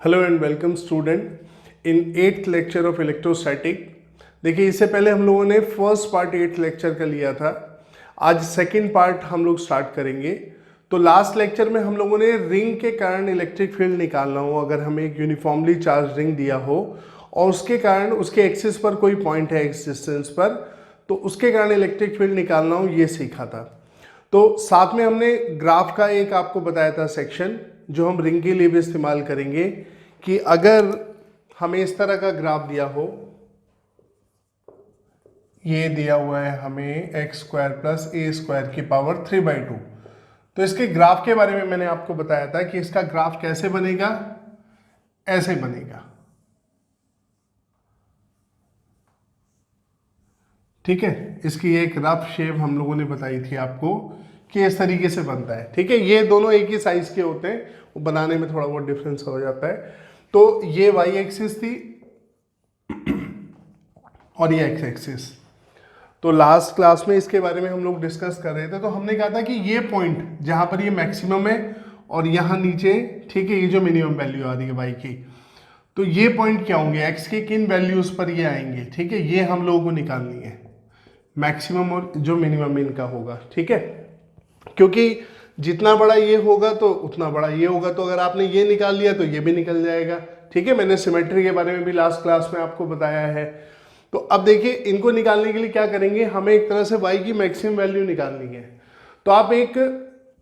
Hello and welcome student in 8th lecture of electrostatic. देखिए, इससे पहले हम लोगों ने फर्स्ट पार्ट 8th लेक्चर का लिया था। आज सेकंड पार्ट हम लोग स्टार्ट करेंगे। तो लास्ट लेक्चर में हम लोगों ने रिंग के कारण इलेक्ट्रिक फील्ड निकालना हो, अगर हमें एक यूनिफॉर्मली चार्ज रिंग दिया हो और उसके कारण उसके एक्सिस पर कोई पॉइंट है एक्स डिस्टेंस पर, तो उसके कारण इलेक्ट्रिक फील्ड निकालना हो, ये सीखा था। तो साथ में हमने ग्राफ का एक आपको बताया था सेक्शन, जो हम रिंग के लिए भी इस्तेमाल करेंगे कि अगर हमें इस तरह का ग्राफ दिया हो, ये दिया हुआ है हमें एक्स स्क्वायर प्लस ए स्क्वायर की पावर 3/2। तो इसके ग्राफ के बारे में मैंने आपको बताया था कि इसका ग्राफ कैसे बनेगा, ऐसे बनेगा। ठीक है, इसकी एक रफ शेप हम लोगों ने बताई थी आपको कि इस तरीके से बनता है। ठीक है, ये दोनों एक ही साइज के होते हैं, वो बनाने में थोड़ा बहुत डिफरेंस हो जाता है। तो ये वाई एक्सिस थी और ये एक्स एक्सिस। तो लास्ट क्लास में इसके बारे में हम लोग डिस्कस कर रहे थे। तो हमने कहा था कि ये पॉइंट जहां पर ये मैक्सिमम है और यहाँ नीचे, ठीक है, ये जो मिनिमम वैल्यू आ रही है वाई की, तो ये पॉइंट क्या होंगे, एक्स के किन वैल्यूज पर ये आएंगे। ठीक है, ये हम लोगों को निकालनी है, मैक्सिमम और जो मिनिमम इनका होगा। ठीक है, क्योंकि जितना बड़ा ये होगा तो उतना बड़ा ये होगा, तो अगर आपने ये निकाल लिया तो ये भी निकल जाएगा। ठीक है, मैंने सिमेट्री के बारे में भी लास्ट क्लास में आपको बताया है। तो अब देखिए, इनको निकालने के लिए क्या करेंगे, हमें एक तरह से y की मैक्सिमम वैल्यू निकालनी है। तो आप एक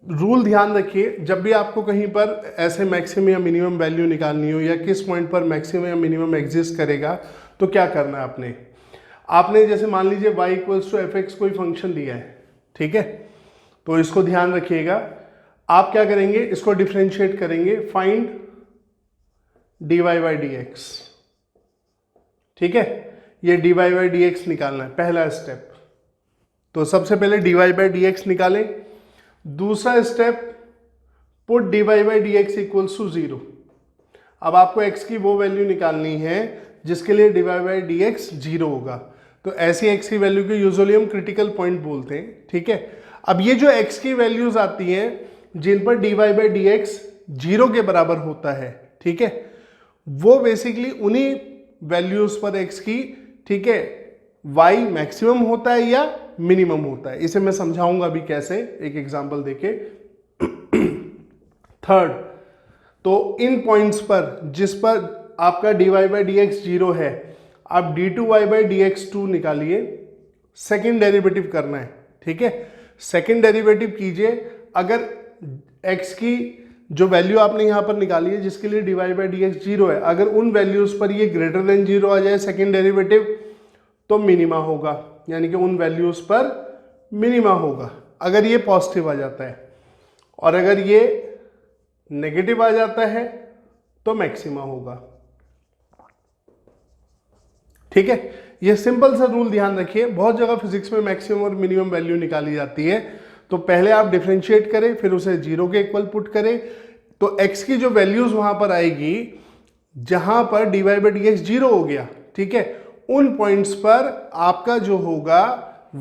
रूल ध्यान रखिए, जब भी आपको कहीं पर ऐसे मैक्सिमम या मिनिमम वैल्यू निकालनी हो या किस पॉइंट पर मैक्सिमम या मिनिमम एग्जिस्ट करेगा, तो क्या करना है आपने जैसे मान लीजिए y equals to F X कोई फंक्शन दिया है। ठीक है, तो इसको ध्यान रखिएगा। आप क्या करेंगे, इसको डिफरेंशिएट करेंगे, find dy by D x. ठीक है, ये dy बाई डी एक्स निकालना है पहला स्टेप। तो सबसे पहले dy बाई डी एक्स निकालें। दूसरा step, put dy by D X equals to 0। अब आपको x की वो वैल्यू निकालनी है जिसके लिए dy बाई डी एक्स 0 होगा। तो ऐसी x की वैल्यू को यूजुअली हम क्रिटिकल पॉइंट बोलते हैं। ठीक है, अब ये जो x की वैल्यूज आती हैं जिन पर dy बाई डी एक्स 0 के बराबर होता है, ठीक है, वो बेसिकली उन्हीं वैल्यूज पर x की, ठीक है, y मैक्सिमम होता है या मिनिमम होता है। इसे मैं समझाऊंगा अभी कैसे, एक एग्जांपल देके। थर्ड, तो इन पॉइंट्स पर जिस पर आपका dy बाई डी एक्स 0 है, आप d2y बाई डी एक्स 2 निकालिए, सेकेंड डेरिवेटिव करना है। ठीक है, सेकेंड डेरिवेटिव कीजिए। अगर x की जो वैल्यू आपने यहां पर निकाली है जिसके लिए dy बाई डी एक्स 0 है, अगर उन वैल्यूज पर ये ग्रेटर देन 0 आ जाए सेकेंड डेरिवेटिव, तो मिनिमा होगा, यानी कि उन वैल्यूज पर मिनिमा होगा अगर ये पॉजिटिव आ जाता है, और अगर ये नेगेटिव आ जाता है तो मैक्सिमा होगा। ठीक है, ये सिंपल सा रूल ध्यान रखिए। बहुत जगह फिजिक्स में मैक्सिमम और मिनिमम वैल्यू निकाली जाती है। तो पहले आप डिफरेंशिएट करें, फिर उसे 0 के इक्वल पुट करें, तो x की जो वैल्यूज वहां पर आएगी जहां पर dy बाई डी एक्स 0 हो गया, ठीक है, उन पॉइंट्स पर आपका जो होगा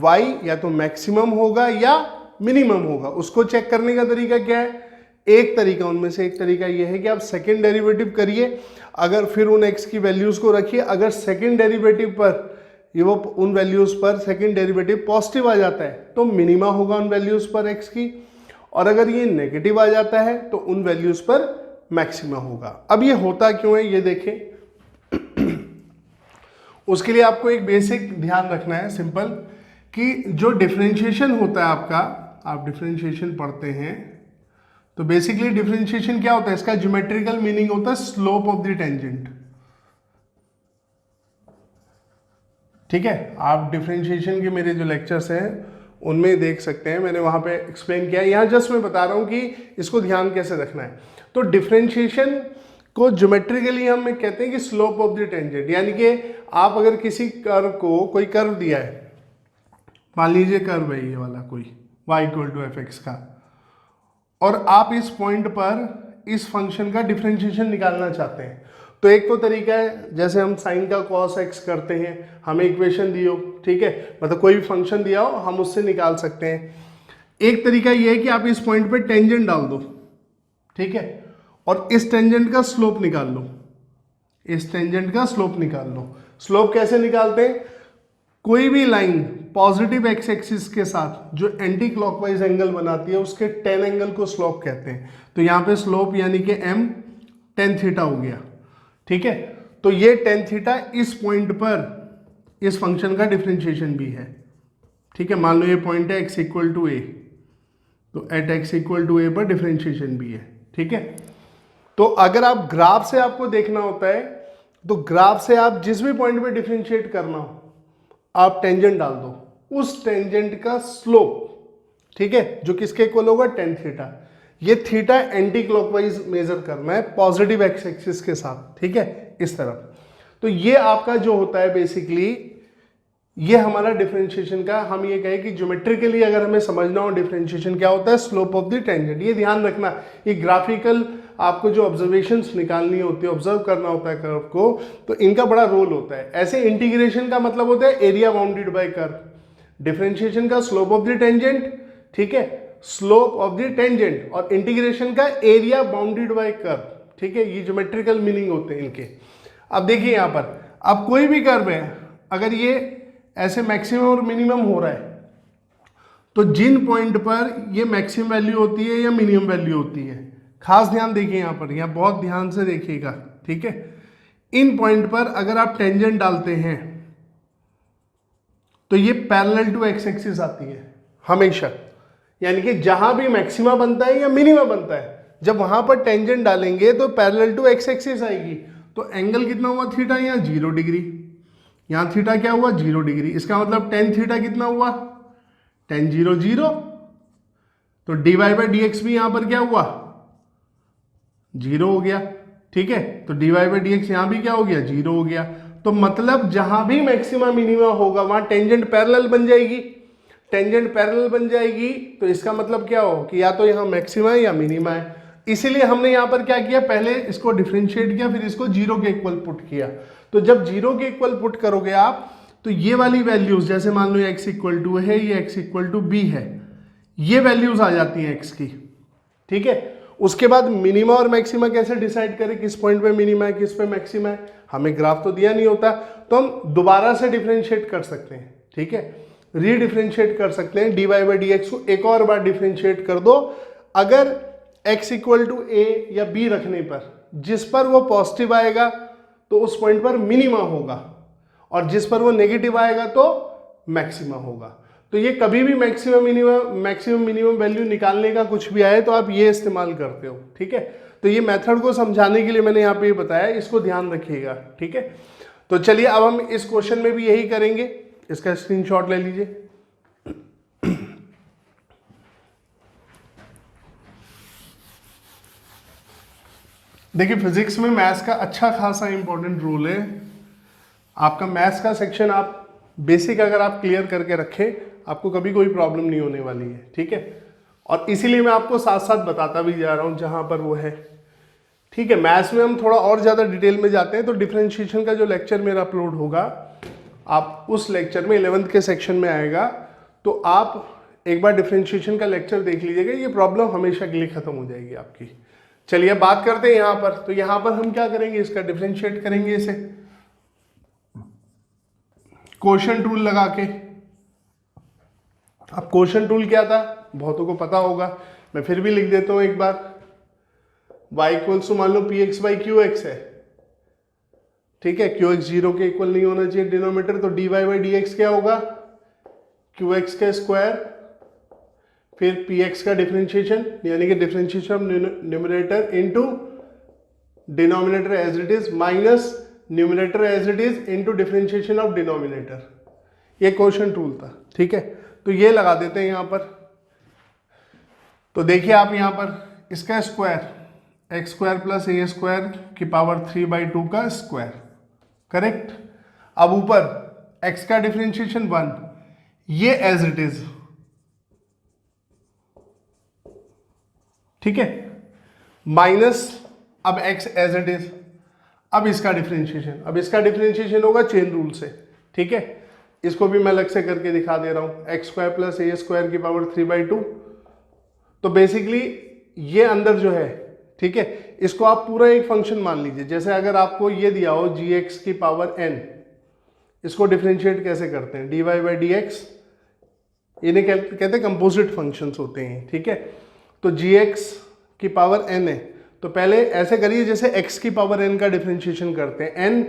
y या तो मैक्सिमम होगा या मिनिमम होगा। उसको चेक करने का तरीका क्या है, एक तरीका, उनमें से एक तरीका यह है कि आप सेकेंड डेरिवेटिव करिए, अगर फिर उन x की वैल्यूज को रखिए, अगर सेकेंड डेरिवेटिव पर ये वो उन वैल्यूज पर सेकेंड डेरिवेटिव पॉजिटिव आ जाता है तो मिनिमा होगा उन वैल्यूज पर x की, और अगर ये नेगेटिव आ जाता है तो उन वैल्यूज पर मैक्सिमा होगा। अब ये होता क्यों है ये देखें। उसके लिए आपको एक बेसिक ध्यान रखना है, सिंपल, कि जो डिफरेंशिएशन होता है आपका, आप डिफरेंशिएशन पढ़ते हैं तो बेसिकली डिफरेंशिएशन क्या होता है, इसका ज्योमेट्रिकल मीनिंग होता है स्लोप ऑफ द टेंजेंट। ठीक है, आप डिफरेंशिएशन के मेरे जो लेक्चर्स हैं उनमें देख सकते हैं, मैंने वहां पे एक्सप्लेन किया है। यहाँ जस्ट मैं बता रहा हूं कि इसको ध्यान कैसे रखना है। तो डिफरेंशिएशन को ज्योमेट्रिकली हम कहते हैं कि स्लोप ऑफ द टेंजेंट, यानी कि आप अगर किसी कर्व को, कोई कर्व दिया है, मान लीजिए कर्व है ये वाला कोई y equal to F X का, और आप इस पॉइंट पर इस फंक्शन का डिफरेंशिएशन निकालना चाहते हैं, तो एक तो तरीका है जैसे हम साइन का cos x करते हैं, हमें इक्वेशन दी हो, ठीक है, मतलब कोई भी फंक्शन दिया हो हम उससे निकाल सकते हैं। एक तरीका यह है कि आप इस पॉइंट पे टेंजेंट डाल दो, ठीक है, और इस टेंजेंट का स्लोप निकाल लो, इस टेंजेंट का स्लोप निकाल लो। स्लोप कैसे निकालते हैं? कोई भी लाइन पॉजिटिव एक्स एक्सिस के साथ जो एंटी क्लॉकवाइज एंगल बनाती है उसके टेन एंगल को स्लोप कहते हैं। तो यहाँ पे स्लोप यानी कि m टेन थीटा हो गया, ठीक है। तो ये टेन थीटा इस पॉइंट पर इस फंक्शन का डिफरेंशिएशन भी है, ठीक है। मान लो ये पॉइंट है x इक्वल टू ए, तो एट x इक्वल टू ए पर डिफरेंशिएशन भी है, ठीक है। तो अगर आप ग्राफ से आपको देखना होता है तो ग्राफ से आप जिस भी पॉइंट पे डिफरेंशिएट करना हो आप टेंजेंट डाल दो, उस टेंजेंट का स्लोप, ठीक है, जो किसके इक्वल होगा, टेन थीटा। ये थीटा एंटी क्लॉकवाइज मेजर करना है पॉजिटिव एक्स एक्सिस के साथ, ठीक है, इस तरफ। तो ये आपका जो होता है बेसिकली ये हमारा डिफरेंशिएशन का, हम ये कहें कि ज्योमेट्रिकली अगर हमें समझना हो डिफरेंशिएशन क्या होता है, स्लोप ऑफ द टेंजेंट। ये ध्यान रखना, ये ग्राफिकल आपको जो ऑब्जर्वेशंस निकालनी होती है, ऑब्जर्व करना होता है कर्व को, तो इनका बड़ा रोल होता है। ऐसे इंटीग्रेशन का मतलब होता है area bounded by curve, differentiation का स्लोप ऑफ द टेंजेंट, ठीक है, स्लोप ऑफ द टेंजेंट, और इंटीग्रेशन का एरिया बाउंडेड बाय कर्व, ठीक है। ये ज्योमेट्रिकल मीनिंग होते हैं इनके। अब देखिए यहां पर, अब कोई भी कर्व है अगर ये ऐसे मैक्सिमम और मिनिमम हो रहा है तो जिन पॉइंट पर ये मैक्सिमम वैल्यू होती है या मिनिमम वैल्यू होती है, खास ध्यान देखिए यहां पर, यहां बहुत ध्यान से देखिएगा, ठीक है। इन पॉइंट पर अगर आप टेंजेंट डालते हैं तो ये पैरेलल टू एक्स एक्सिस आती है हमेशा, यानी कि जहां भी मैक्सिमा बनता है या मिनिमा बनता है, जब वहां पर टेंजेंट डालेंगे तो पैरेलल टू एक्स एक्सिस आएगी। तो एंगल कितना हुआ थीटा, यहाँ 0 डिग्री, यहाँ थीटा क्या हुआ 0 डिग्री। इसका मतलब टेन थीटा कितना हुआ, टेन 0 0, तो D Y by D X भी यहां पर क्या हुआ 0 हो गया, ठीक है। तो D Y by D X यहां भी क्या हो गया 0 हो गया। तो मतलब जहां भी मैक्सिमा मिनिमा होगा वहां टेंजेंट पैरेलल बन जाएगी, टेंजेंट पैरेलल बन जाएगी। तो इसका मतलब क्या हो कि या तो यहाँ मैक्सिमा है या मिनिमा है। इसीलिए हमने यहाँ पर क्या किया, पहले इसको डिफरेंशिएट किया, फिर इसको 0 के इक्वल पुट किया। तो जब 0 के इक्वल पुट करोगे आप तो ये वाली वैल्यूज, जैसे मान लो x इक्वल टू है, ये x इक्वल टू बी है, ये वैल्यूज आ जाती हैं x की, ठीक है। उसके बाद मिनिमा और मैक्सिमा कैसे डिसाइड करें, किस पॉइंट पे मिनिमा है किस पे मैक्सिमा है, हमें ग्राफ तो दिया नहीं होता, तो हम दोबारा से डिफरेंशिएट कर सकते हैं, ठीक है, रीडिफरेंशिएट कर सकते हैं। D Y by D X को एक और बार डिफरेंशिएट कर दो। अगर x इक्वल टू ए या बी रखने पर जिस पर वो पॉजिटिव आएगा तो उस पॉइंट पर मिनिमा होगा, और जिस पर वो नेगेटिव आएगा तो मैक्सिमा होगा। तो ये कभी भी मैक्सिमम मिनिमम वैल्यू निकालने का कुछ भी आए तो आप ये इस्तेमाल करते हो, ठीक है। तो ये मेथड को समझाने के लिए मैंने यहाँ पे ये बताया, इसको ध्यान रखिएगा, ठीक है। तो चलिए अब हम इस क्वेश्चन में भी यही करेंगे, इसका स्क्रीनशॉट ले लीजिए। देखिए फिजिक्स में मैथ्स का अच्छा खासा इंपॉर्टेंट रोल है। आपका मैथ्स का सेक्शन आप बेसिक अगर आप क्लियर करके रखें, आपको कभी कोई प्रॉब्लम नहीं होने वाली है, ठीक है। और इसीलिए मैं आपको साथ साथ बताता भी जा रहा हूं जहां पर वो है, ठीक है। मैथ्स में हम थोड़ा और ज़्यादा डिटेल में जाते हैं, तो डिफरेंशिएशन का जो लेक्चर मेरा अपलोड होगा, आप उस लेक्चर में 11th के सेक्शन में आएगा, तो आप एक बार डिफरेंशिएशन का लेक्चर देख लीजिएगा, ये प्रॉब्लम हमेशा के लिए खत्म हो जाएगी आपकी। चलिए बात करते हैं यहाँ पर। तो यहाँ पर हम क्या करेंगे, इसका डिफरेंशिएट करेंगे इसे क्वोशंट रूल लगा के। अब क्वोशंट रूल क्या था बहुतों को पता होगा, मैं फिर भी लिख देता हूं एक बार। y इक्वल्स टू मान लो P X by Q X है, ठीक है। क्यू एक्स 0 के इक्वल नहीं होना चाहिए डिनोमिनेटर, तो D Y by D X क्या होगा क्यू एक्स का स्क्वायर, फिर पी एक्स का डिफरेंशिएशन, यानी कि differentiation of numerator into denominator as it is minus numerator as it is into differentiation of denominator. ये क्वोशंट रूल था, ठीक है। तो ये लगा देते हैं यहां पर। तो देखिए आप यहां पर इसका स्क्वायर एक्स स्क्वायर प्लस ए स्क्वायर की पावर 3/2 का स्क्वायर, करेक्ट। अब ऊपर x का डिफरेंशिएशन 1, ये एज इट इज, ठीक है, माइनस अब x एज इट इज, अब इसका डिफरेंशिएशन, अब इसका डिफरेंशिएशन होगा चेन रूल से, ठीक है। इसको भी मैं अलग से करके दिखा दे रहा हूं, एक्स स्क्वायर प्लस ए स्क्वायर की पावर 3/2। तो बेसिकली ये अंदर जो है, ठीक है, इसको आप पूरा एक फंक्शन मान लीजिए। जैसे अगर आपको ये दिया हो gx की पावर n, इसको डिफरेंशिएट कैसे करते हैं, dy बाई डी एक्स, इन्हें कहते हैं कंपोजिट फंक्शंस होते हैं, ठीक है। तो gx की पावर n है, तो पहले ऐसे करिए जैसे x की पावर n का डिफरेंशिएशन करते हैं, n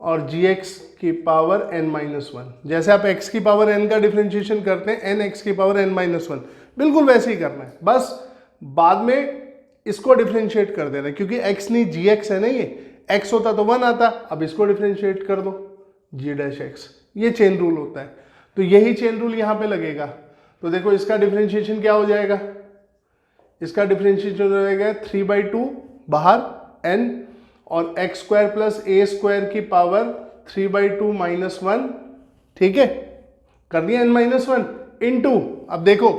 और gx की पावर n माइनस वन, जैसे आप x की पावर n का डिफरेंशिएशन करते हैं n x की पावर n माइनस वन, बिल्कुल वैसे ही करना है, बस बाद में इसको डिफरेंशिएट कर देना, क्योंकि x नहीं gx है ना, ये x होता तो 1 आता, अब इसको डिफरेंशिएट कर दो g डैश x, ये चेन रूल होता है। तो यही चेन रूल यहाँ पे लगेगा। तो देखो इसका डिफरेंशिएशन क्या हो जाएगा, इसका डिफरेंशिएशन हो जाएगा 3/2 बाहर n और x square plus a square की पावर 3/2 माइनस वन, ठीक है, कर दिया n माइनस वन इंटू, अब देखो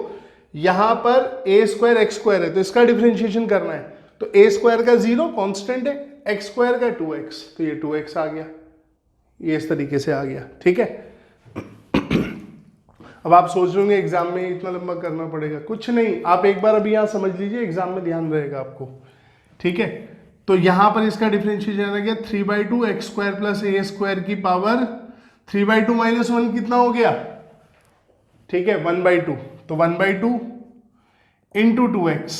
यहां पर a स्क्वायर x स्क्वायर है तो इसका डिफरेंशिएशन करना है, तो a स्क्वायर का 0 कांस्टेंट है, x स्क्वायर का 2x, तो ये 2x आ गया, ये इस तरीके से आ गया, ठीक है। अब आप सोच रहे होंगे एग्जाम में इतना लंबा करना पड़ेगा, कुछ नहीं, आप एक बार अभी यहां समझ लीजिए, एग्जाम में ध्यान रहेगा आपको, ठीक है। तो यहां पर इसका डिफरेंशिएशन आ गया 3/2 x square plus a square की पावर 3/2 माइनस वन कितना हो गया, ठीक है 1/2, तो 1/2 इंटू 2x,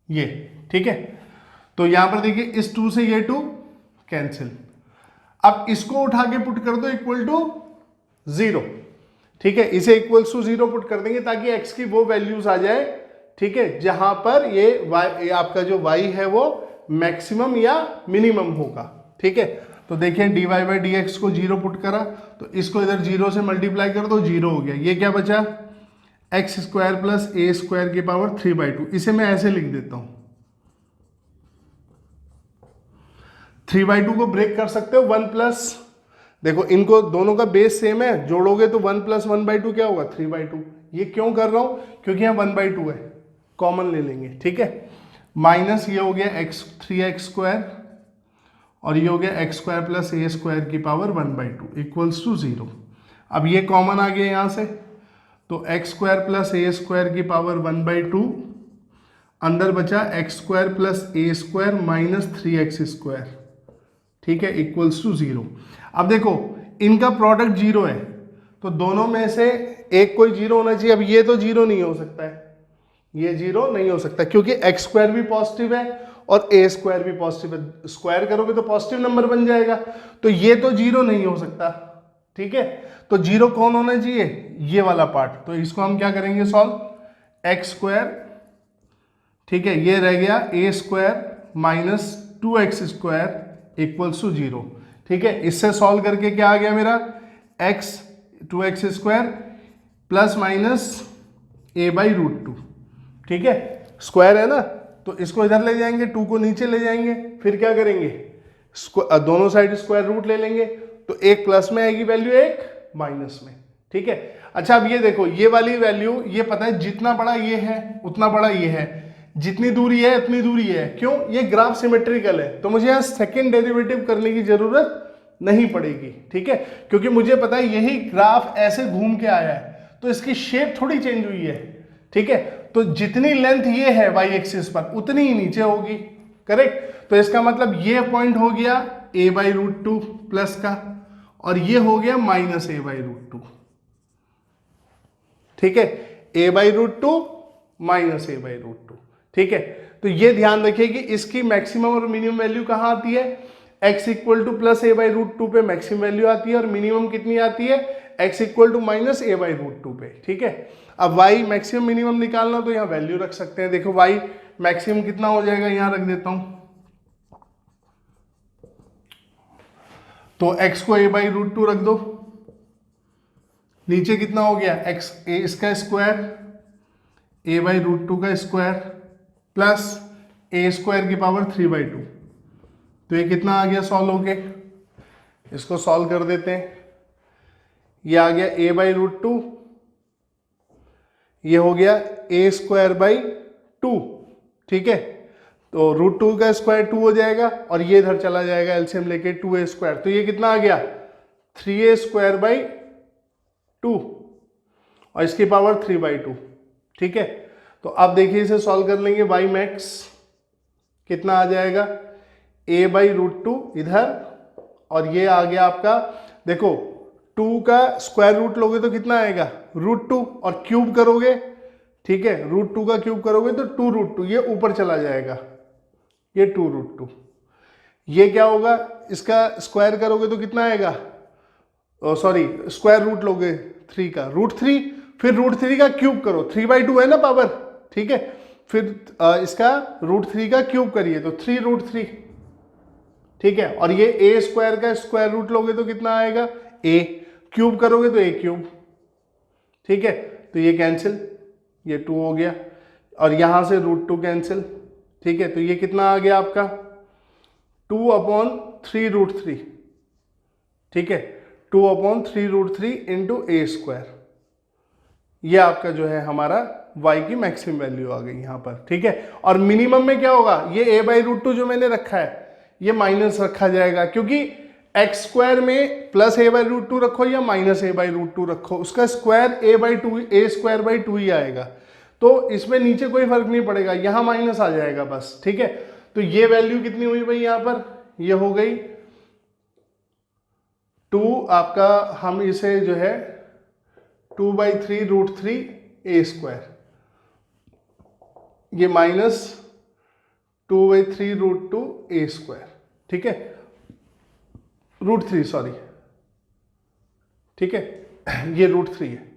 ये ठीक है। तो यहां पर देखिए इस 2 से ये 2 कैंसिल, अब इसको उठा के पुट कर दो इक्वल टू 0, ठीक है, इसे इक्वल्स टू 0 पुट कर देंगे ताकि x की वो वैल्यूज आ जाए, ठीक है, जहां पर ये y, आपका जो y है वो मैक्सिमम या मिनिमम होगा, ठीक है। तो देखिए dy बाई डी एक्स को 0 पुट करा, तो इसको इधर 0 से मल्टीप्लाई कर दो, 0 हो गया, ये क्या बचा x square plus a square की पावर 3/2, इसे मैं ऐसे लिख देता हूं, 3/2 को ब्रेक कर सकते हो 1 प्लस, देखो इनको दोनों का बेस सेम है, जोड़ोगे तो 1 प्लस 1/2 क्या होगा 3/2, ये क्यों कर रहा हूं, क्योंकि यहाँ 1/2 है, कॉमन ले लेंगे, ठीक है, माइनस ये हो गया x 3x स्क्वायर और ये हो गया x square plus a square की पावर 1/2 इक्वल्स टू 0। अब ये कॉमन आ गया यहां से, तो x square plus a square की पावर 1/2, अंदर बचा x square plus a square minus 3x square, ठीक है, इक्वल्स टू 0। अब देखो इनका प्रोडक्ट 0 है, तो दोनों में से एक कोई 0 होना चाहिए, अब ये तो 0 नहीं हो सकता है, ये 0 नहीं हो सकता क्योंकि x स्क्वायर भी पॉजिटिव है और a स्क्वायर भी पॉजिटिव है, स्क्वायर करोगे तो पॉजिटिव नंबर बन जाएगा, तो ये तो 0 नहीं हो सकता, ठीक है। तो 0 कौन होना चाहिए, ये वाला पार्ट, तो इसको हम क्या करेंगे सॉल्व, x स्क्वायर, ठीक है, ये रह गया a square minus 2x square equals to 0, ठीक है। इससे सॉल्व करके क्या आ गया मेरा x 2x square plus minus a by root 2, ठीक है, स्क्वायर है ना, तो इसको इधर ले जाएंगे, 2 को नीचे ले जाएंगे, फिर क्या करेंगे दोनों साइड स्क्वायर रूट ले लेंगे, तो एक प्लस में आएगी वैल्यू, एक माइनस में, ठीक है। अच्छा अब ये देखो ये वाली वैल्यू, ये पता है जितना बड़ा ये है उतना बड़ा ये है, जितनी दूरी है उतनी दूरी है, क्यों, ये ग्राफ सिमेट्रिकल है, तो मुझे यहाँ सेकंड डेरिवेटिव करने की जरूरत नहीं पड़ेगी, ठीक है, क्योंकि मुझे पता है यही ग्राफ ऐसे घूम के आया है, तो इसकी शेप थोड़ी चेंज हुई है, ठीक है, तो जितनी लेंथ ये है वाई एक्सिस पर उतनी ही नीचे होगी, करेक्ट। तो इसका मतलब ये पॉइंट हो गया a बाई रूट 2 प्लस का, और ये हो गया माइनस a बाई रूट 2, ठीक है, a by root 2 minus a by root 2, ठीक है। तो ये ध्यान रखिए कि इसकी मैक्सिमम और मिनिमम वैल्यू कहां आती है, x equal to plus a by root 2 पे मैक्सिमम वैल्यू आती है और मिनिमम कितनी आती है, x equal to minus a by root 2 पे, ठीक है। अब y मैक्सिमम मिनिमम निकालना तो यहाँ वैल्यू रख सकते हैं, देखो y मैक्सिमम कितना हो जाएगा, यहाँ रख देता हूं, तो x को a बाई रूट 2 रख दो, नीचे कितना हो गया x a इसका स्क्वायर a बाई रूट 2 का स्क्वायर प्लस a स्क्वायर की पावर 3/2, तो ये कितना आ गया सॉल्व होके, इसको सॉल्व कर देते हैं, ये आ गया a बाई रूट 2, ये हो गया a स्क्वायर बाई 2, ठीक है, तो रूट 2 का स्क्वायर 2 हो जाएगा और ये इधर चला जाएगा एलसीएम लेके 2a स्क्वायर, तो ये कितना आ गया 3a स्क्वायर बाई 2 और इसकी पावर 3/2, ठीक है। तो अब देखिए इसे सॉल्व कर लेंगे, y मैक्स कितना आ जाएगा, a/√2 इधर, और ये आ गया आपका, देखो 2 का स्क्वायर रूट लोगे तो कितना आएगा √2, और क्यूब करोगे, ठीक है, √2 का क्यूब करोगे तो 2√2, ये ऊपर चला जाएगा, ये 2√2। ये क्या होगा, इसका स्क्वायर करोगे तो कितना आएगा, सॉरी स्क्वायर रूट लोगे 3 का, √3, फिर √3 का क्यूब करो, 3/2 है ना पावर, ठीक है, फिर इसका √3 का क्यूब करिए तो 3√3, ठीक है, और ये a² का स्क्वायर रूट लोगे तो कितना आएगा, a, क्यूब करोगे तो a³, ठीक है, तो ये कैंसिल, ये 2 हो गया, और यहां से √2 कैंसिल, ठीक है, तो ये कितना आ गया आपका 2/3√3, ठीक है, 2/3√3 इंटू a², ये आपका जो है हमारा y की मैक्सिमम वैल्यू आ गई यहां पर, ठीक है। और मिनिमम में क्या होगा, ये a/√2 जो मैंने रखा है ये माइनस रखा जाएगा, क्योंकि x² में प्लस a/√2 रखो या माइनस a/√2 रखो, उसका स्क्वायर a² ही आएगा, तो इसमें नीचे कोई फर्क नहीं पड़ेगा, यहां माइनस आ जाएगा बस, ठीक है। तो ये वैल्यू कितनी हुई भाई यहां पर, ये हो गई 2 आपका, हम इसे जो है 2/3√3 a², ये माइनस 2/3√2 a², ठीक है, √3 सॉरी, ठीक है, ये √3 है,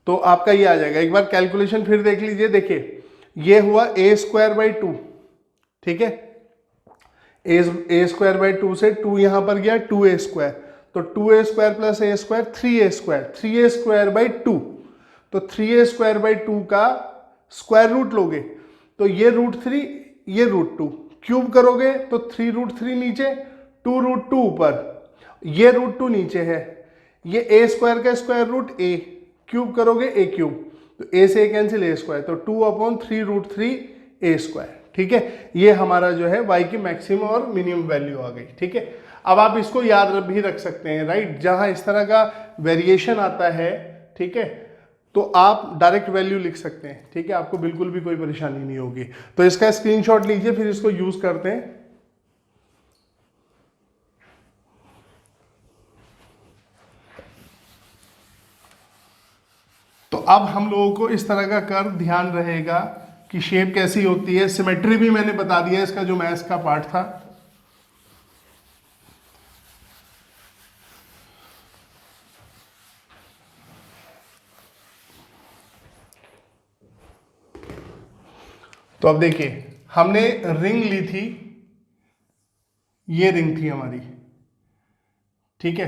तो आपका ये आ जाएगा। एक बार कैलकुलेशन फिर देख लीजिए, देखिए ये हुआ a²/2, ठीक है, a²/2 से 2 यहां पर गया 2a², तो 2a² प्लस a² 3a²/2, तो 3a²/2 का स्क्वायर रूट लोगे तो ये √3, ये √2, क्यूब करोगे तो 3√3 नीचे, 2√2 ऊपर, ये √2 नीचे है, ये a² का स्क्वायर रूट a, क्यूब करोगे a³, तो a से a कैंसिल a², तो 2/3√3 a², ठीक है। ये हमारा जो है y की मैक्सिमम और मिनिमम वैल्यू आ गई, ठीक है। अब आप इसको याद भी रख सकते हैं, राइट, जहां इस तरह का वेरिएशन आता है, ठीक है, तो आप डायरेक्ट वैल्यू लिख सकते हैं, ठीक है, आपको बिल्कुल भी कोई परेशानी नहीं होगी। तो इसका स्क्रीनशॉट लीजिए, फिर इसको यूज करते हैं। तो अब हम लोगों को इस तरह का कर्व ध्यान रहेगा कि शेप कैसी होती है, सिमेट्री भी मैंने बता दिया इसका जो मैथ्स का पार्ट था। तो अब देखिए, हमने रिंग ली थी, ये रिंग थी हमारी, ठीक है,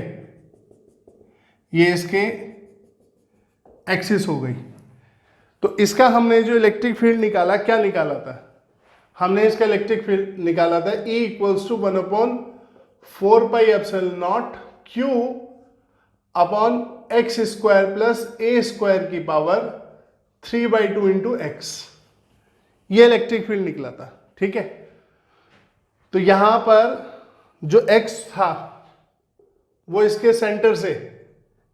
ये इसके एक्सिस हो गई, तो इसका हमने जो इलेक्ट्रिक फील्ड निकाला, क्या निकाला था, हमने इसका इलेक्ट्रिक फील्ड निकाला था E = 1/4πε0 Q upon x² plus a² की पावर 3/2 इंटू x, ये इलेक्ट्रिक फील्ड निकला था, ठीक है। तो यहां पर जो x था वो इसके सेंटर से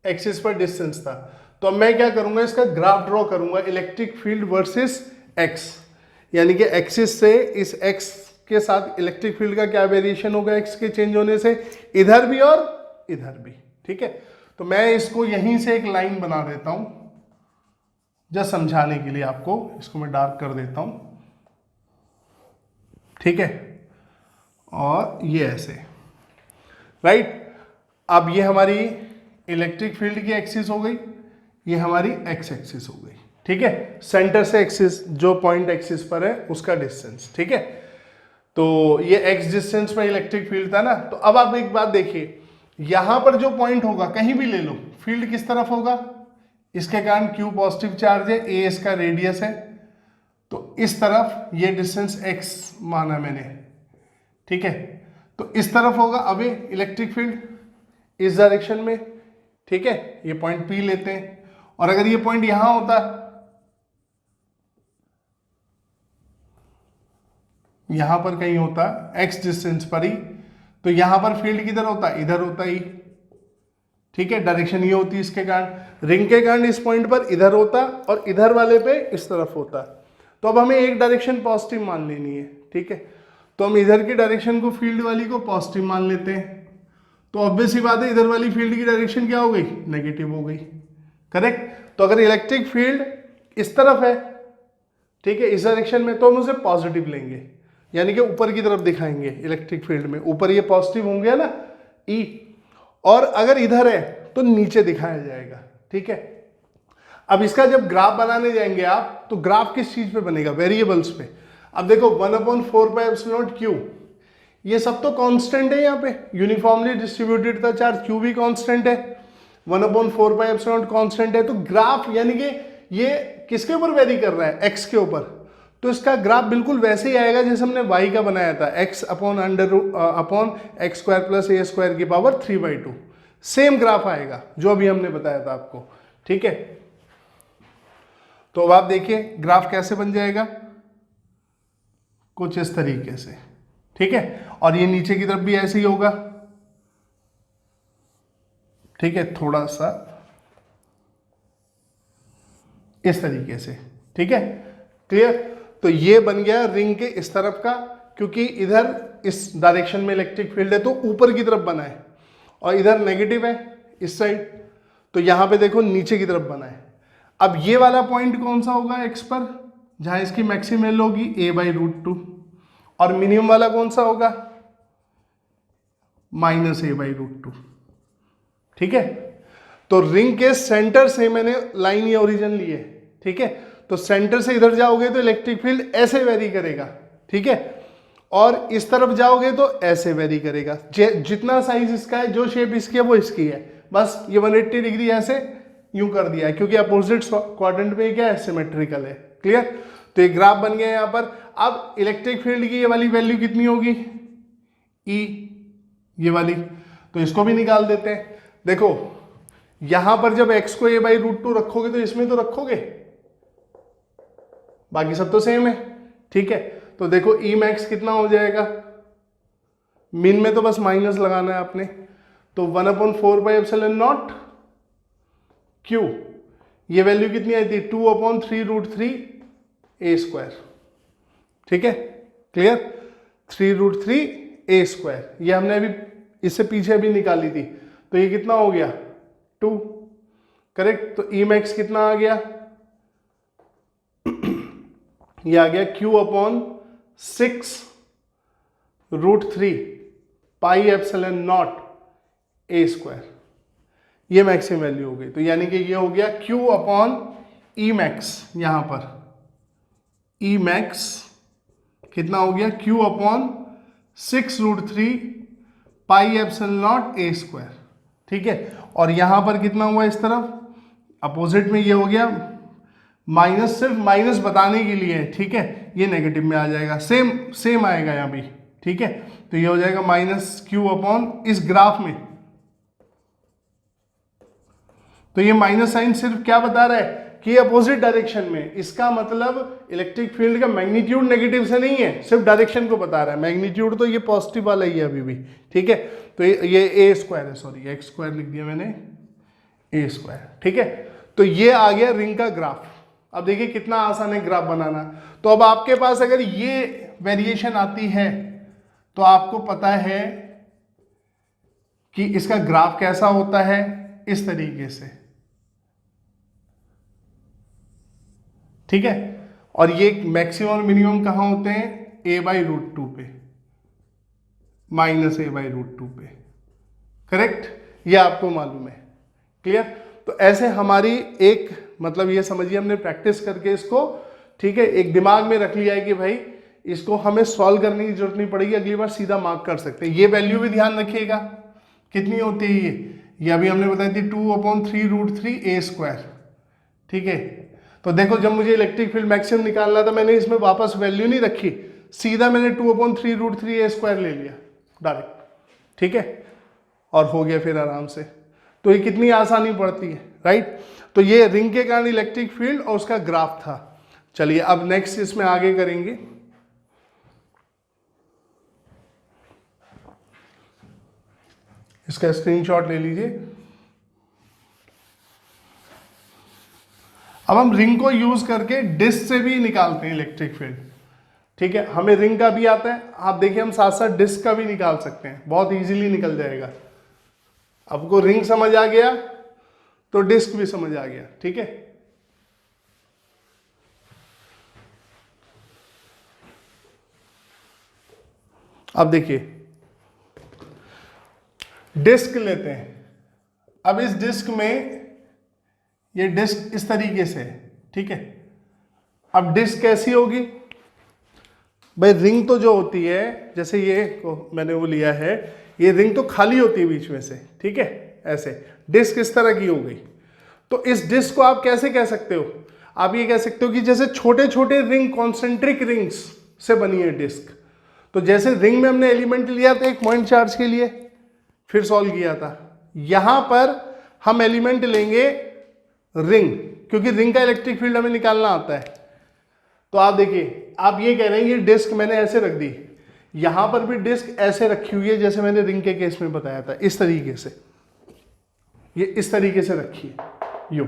एक्सिस पर डिस्टेंस था, तो अब मैं क्या करूंगा, इसका ग्राफ ड्रॉ करूंगा, इलेक्ट्रिक फील्ड वर्सेस x, यानी कि एक्सिस से इस x के साथ इलेक्ट्रिक फील्ड का क्या वेरिएशन होगा x के चेंज होने से, इधर भी और इधर भी, ठीक है। तो मैं इसको यहीं से एक लाइन बना देता हूं जस्ट समझाने के लिए आपको, इसको मैं डार्क कर देता हूं, ठीक है, और ये ऐसे, राइट। अब ये हमारी इलेक्ट्रिक फील्ड की एक्सिस हो गई, ये हमारी x एक्सिस हो गई, ठीक है, सेंटर से एक्सिस, जो पॉइंट एक्सिस पर है उसका डिस्टेंस, ठीक है। तो ये x डिस्टेंस पर इलेक्ट्रिक फील्ड था ना। तो अब आप एक बात देखिए, यहां पर जो पॉइंट होगा, कहीं भी ले लो, फील्ड किस तरफ होगा, इसके कारण Q पॉजिटिव चार्ज है, A इसका रेडियस है, तो इस तरफ ये डिस्टेंस x माना मैंने, ठीक है, तो इस तरफ होगा अब ये इलेक्ट्रिक फील्ड इस डायरेक्शन में, ठीक है, ये पॉइंट P लेते हैं, और अगर ये पॉइंट यहां होता, यहां पर कहीं होता x डिस्टेंस पर ही, तो यहां पर फील्ड किधर होता, इधर होता ही, ठीक है, डायरेक्शन ये होती, इसके कारण रिंग के कारण इस पॉइंट पर इधर होता और इधर वाले पे इस तरफ होता, तो अब हमें एक डायरेक्शन पॉजिटिव मान लेनी है, ठीक है। तो हम इधर की डायरेक्शन को, फील्ड वाली को पॉजिटिव मान लेते हैं। तो ऑब्वियस ही बात है इधर वाली फील्ड की डायरेक्शन क्या हो गई, नेगेटिव हो गई, करेक्ट। तो अगर इलेक्ट्रिक फील्ड इस तरफ है, ठीक है, इस डायरेक्शन में, तो हम उसे पॉजिटिव लेंगे, यानी कि ऊपर की तरफ दिखाएंगे इलेक्ट्रिक फील्ड में, ऊपर ये पॉजिटिव होंगे ना ई, और अगर इधर है तो नीचे दिखाया जाएगा, ठीक है। अब इसका जब ग्राफ बनाने जाएंगे आप, तो ग्राफ किस चीज पे बनेगा, वेरिएबल्स पे। अब देखो 1/4πε0 ये सब तो कांस्टेंट है, यहाँ पे यूनिफॉर्मली डिस्ट्रीब्यूटेड था चार्ज, क्यू भी कांस्टेंट है, 1/4πε0 कांस्टेंट है। तो ग्राफ यानी कि ये किसके ऊपर वेरी कर रहा है, एक्स के ऊपर, तो इसका ग्राफ बिल्कुल वैसे ही आएगा जैसे हमने वाई का बनाया था, x/अपॉन x² + a² की पावर 3/2, सेम ग्राफ आएगा जो अभी हमने बताया था आपको, ठीक है। तो अब आप देखिए ग्राफ कैसे बन जाएगा, कुछ इस तरीके से, ठीक है। और ये नीचे की तरफ भी ऐसे ही होगा, ठीक है, थोड़ा सा इस तरीके से, ठीक है, क्लियर। तो ये बन गया रिंग के इस तरफ का, क्योंकि इधर इस डायरेक्शन में इलेक्ट्रिक फील्ड है तो ऊपर की तरफ बना है, और इधर नेगेटिव है इस साइड, तो यहां पे देखो नीचे की तरफ बना है। अब ये वाला पॉइंट कौन सा होगा एक्स पर, जहां इसकी मैक्सिमम वैल्यू होगी a/√2, और मिनिमम वाला कौन सा होगा, -a/√2, ठीक है। तो रिंग के सेंटर से मैंने लाइन या ओरिजिन ली है, ठीक है। तो सेंटर से इधर जाओगे तो इलेक्ट्रिक फील्ड ऐसे वेरी करेगा, ठीक है, और इस तरफ जाओगे तो ऐसे वेरी करेगा। जितना साइज इसका है, जो शेप इसकी है वो इसकी है, बस ये 180 डिग्री ऐसे यूं कर दिया है, क्योंकि अपोजिट क्वाड्रेंट में क्या है, सिमेट्रिकल है, क्लियर। तो ये ग्राफ बन गया यहाँ पर। अब इलेक्ट्रिक फील्ड की ये वाली वैल्यू कितनी होगी, ई, ये वाली, तो इसको भी निकाल देते हैं। देखो यहां पर जब x को a/√2 रखोगे तो इसमें तो रखोगे, बाकी सब तो सेम है, ठीक है। तो देखो ई मैक्स कितना हो जाएगा, मिन में तो बस माइनस लगाना है आपने, तो 1/4πε0 क्यू, ये वैल्यू कितनी आई थी, 2/3√3 a², ठीक है, क्लियर, 3√3 a², ये हमने अभी इससे पीछे भी निकाली थी, तो ये कितना हो गया 2, करेक्ट। तो ई मैक्स कितना आ गया, ये आ गया Q/6√3πε0 a², ये मैक्सिमम वैल्यू हो गई। तो यानी कि ये हो गया Q/E मैक्स, यहां पर E मैक्स कितना हो गया, Q/6√3πε0 a², ठीक है। और यहां पर कितना हुआ, इस तरफ अपोजिट में ये हो गया माइनस, सिर्फ माइनस बताने के लिए, ठीक है, ये नेगेटिव में आ जाएगा, सेम आएगा यहां भी, ठीक है। तो ये हो जाएगा -Q/ इस ग्राफ में, तो ये माइनस साइन सिर्फ क्या बता रहा है कि अपोजिट डायरेक्शन में, इसका मतलब इलेक्ट्रिक फील्ड का मैग्नीट्यूड नेगेटिव से नहीं है, सिर्फ डायरेक्शन को बता रहा है। मैग्नीट्यूड तो ये पॉजिटिव वाला ही है अभी भी, ठीक है। तो ये a² है, सॉरी x² लिख दिया मैंने, a², ठीक है। तो ये आ गया रिंग का ग्राफ। अब देखिए कितना आसान है ग्राफ बनाना। तो अब आपके पास अगर ये वेरिएशन आती है तो आपको पता है कि इसका ग्राफ कैसा होता है, इस तरीके से, ठीक है। और ये मैक्सिमम और मिनिमम कहां होते हैं, a/√2 पे, -a/√2 पे, करेक्ट, ये आपको मालूम है, क्लियर। तो ऐसे हमारी एक, मतलब ये समझिए हमने प्रैक्टिस करके इसको, ठीक है, एक दिमाग में रख लिया है कि भाई इसको हमें सॉल्व करने की जरूरत नहीं पड़ेगी, अगली बार सीधा मार्क कर सकते हैं। ये वैल्यू भी ध्यान रखिएगा कितनी होती है, ये अभी हमने बताई थी 2/3√3 a², ठीक है। तो देखो जब मुझे इलेक्ट्रिक फील्ड मैक्सिमम निकालना था, मैंने इसमें वापस वैल्यू नहीं रखी, सीधा मैंने 2/3√3 a² ले लिया डायरेक्ट, ठीक है, और हो गया फिर आराम से। तो ये कितनी आसानी पड़ती है, राइट। तो ये रिंग के कारण इलेक्ट्रिक फील्ड और उसका ग्राफ था। चलिए अब नेक्स्ट इसमें आगे करेंगे। इसका स्क्रीनशॉट ले लीजिए। अब हम रिंग को यूज करके डिस्क से भी निकालते हैं इलेक्ट्रिक फील्ड। ठीक है, हमें रिंग का भी आता है, आप देखिए हम साथ साथ डिस्क का भी निकाल सकते हैं, बहुत इजीली निकल जाएगा। आपको रिंग समझ आ गया तो डिस्क भी समझ आ गया। ठीक है, अब देखिए डिस्क लेते हैं। अब इस डिस्क में ये डिस्क इस तरीके से है। ठीक है, अब डिस्क कैसी होगी भाई, रिंग तो जो होती है जैसे ये मैंने वो लिया है, ये रिंग तो खाली होती है बीच में से। ठीक है, ऐसे डिस्क इस तरह की हो गई। तो इस डिस्क को आप कैसे कह सकते हो, आप ये कह सकते हो कि जैसे छोटे छोटे रिंग, कॉन्सेंट्रिक रिंग्स से बनी है डिस्क। तो जैसे रिंग में हमने एलिमेंट लिया था एक पॉइंट चार्ज के लिए, फिर सॉल्व किया था, यहां पर हम एलिमेंट लेंगे रिंग, क्योंकि रिंग का इलेक्ट्रिक फील्ड हमें निकालना आता है। तो आप देखिए, आप ये कह रहे हैं ये डिस्क मैंने ऐसे रख दी, यहां पर भी डिस्क ऐसे रखी हुई है जैसे मैंने रिंग के केस में बताया था, इस तरीके से, ये इस तरीके से रखी है यूं।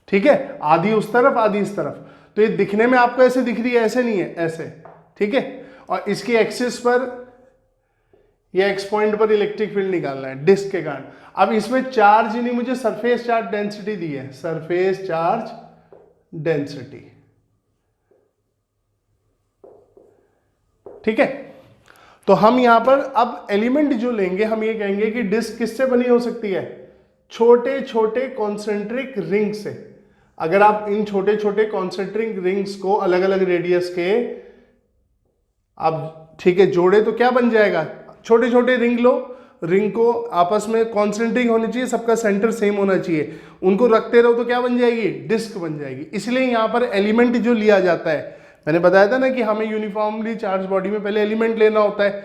ठीक है, आधी उस तरफ आधी इस तरफ, तो ये दिखने में आपको ऐसे दिख रही है, ऐसे नहीं है, ऐसे। ठीक है, और इसकी एक्सिस पर या एक्स पॉइंट पर इलेक्ट्रिक फील्ड निकालना है डिस्क के कारण। अब इसमें चार्ज नहीं, मुझे सरफेस चार्ज डेंसिटी दी है, सरफेस चार्ज डेंसिटी। ठीक है, तो हम यहां पर अब एलिमेंट जो लेंगे, हम ये कहेंगे कि डिस्क किससे बनी हो सकती है, छोटे छोटे कॉन्सेंट्रिक रिंग से। अगर आप इन छोटे छोटे कॉन्सेंट्रिक रिंग्स को अलग अलग रेडियस के आप ठीक है जोड़े तो क्या बन जाएगा, छोटे छोटे रिंग लो, रिंग को आपस में कॉन्सेंट्रिक होनी चाहिए, सबका सेंटर सेम होना चाहिए, उनको रखते रहो तो क्या बन जाएगी, डिस्क बन जाएगी। इसलिए यहां पर एलिमेंट जो लिया जाता है, मैंने बताया था ना कि हमें यूनिफॉर्मली चार्ज बॉडी में पहले एलिमेंट लेना होता है,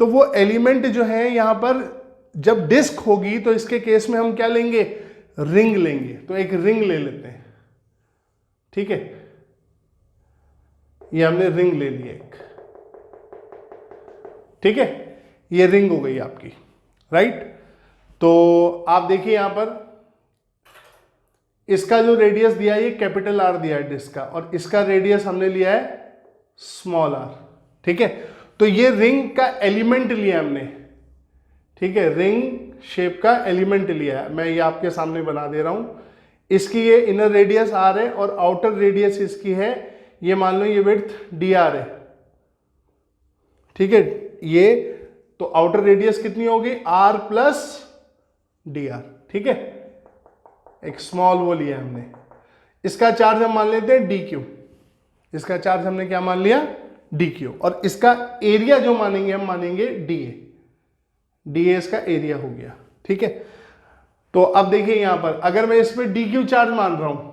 तो वो एलिमेंट जो है यहां पर जब डिस्क होगी तो इसके केस में हम क्या लेंगे, रिंग लेंगे। तो एक रिंग ले लेते हैं। ठीक है, ये हमने रिंग ले ली एक। ठीक है, ये रिंग हो गई आपकी, राइट। तो आप देखिए यहां पर इसका जो रेडियस दिया है ये कैपिटल आर दिया है डिस्क का, और इसका रेडियस हमने लिया है स्मॉल आर। ठीक है, तो ये रिंग का एलिमेंट लिया हमने। ठीक है, रिंग शेप का एलिमेंट लिया है, मैं ये आपके सामने बना दे रहा हूं। इसकी ये इनर रेडियस आर है और आउटर रेडियस इसकी है, ये मान लो ये विड्थ डी आर है। ठीक है, ये तो आउटर रेडियस कितनी होगी, आर प्लस डी आर। ठीक है, एक स्मॉल वो लिया हमने, इसका चार्ज हम मान लेते हैं डी क्यू, इसका चार्ज हमने क्या मान लिया, डी क्यू, और इसका एरिया जो मानेंगे हम मानेंगे डी ए, डी ए इसका एरिया हो गया। ठीक है, तो अब देखिए यहां पर अगर मैं इस पे डी क्यू चार्ज मान रहा हूं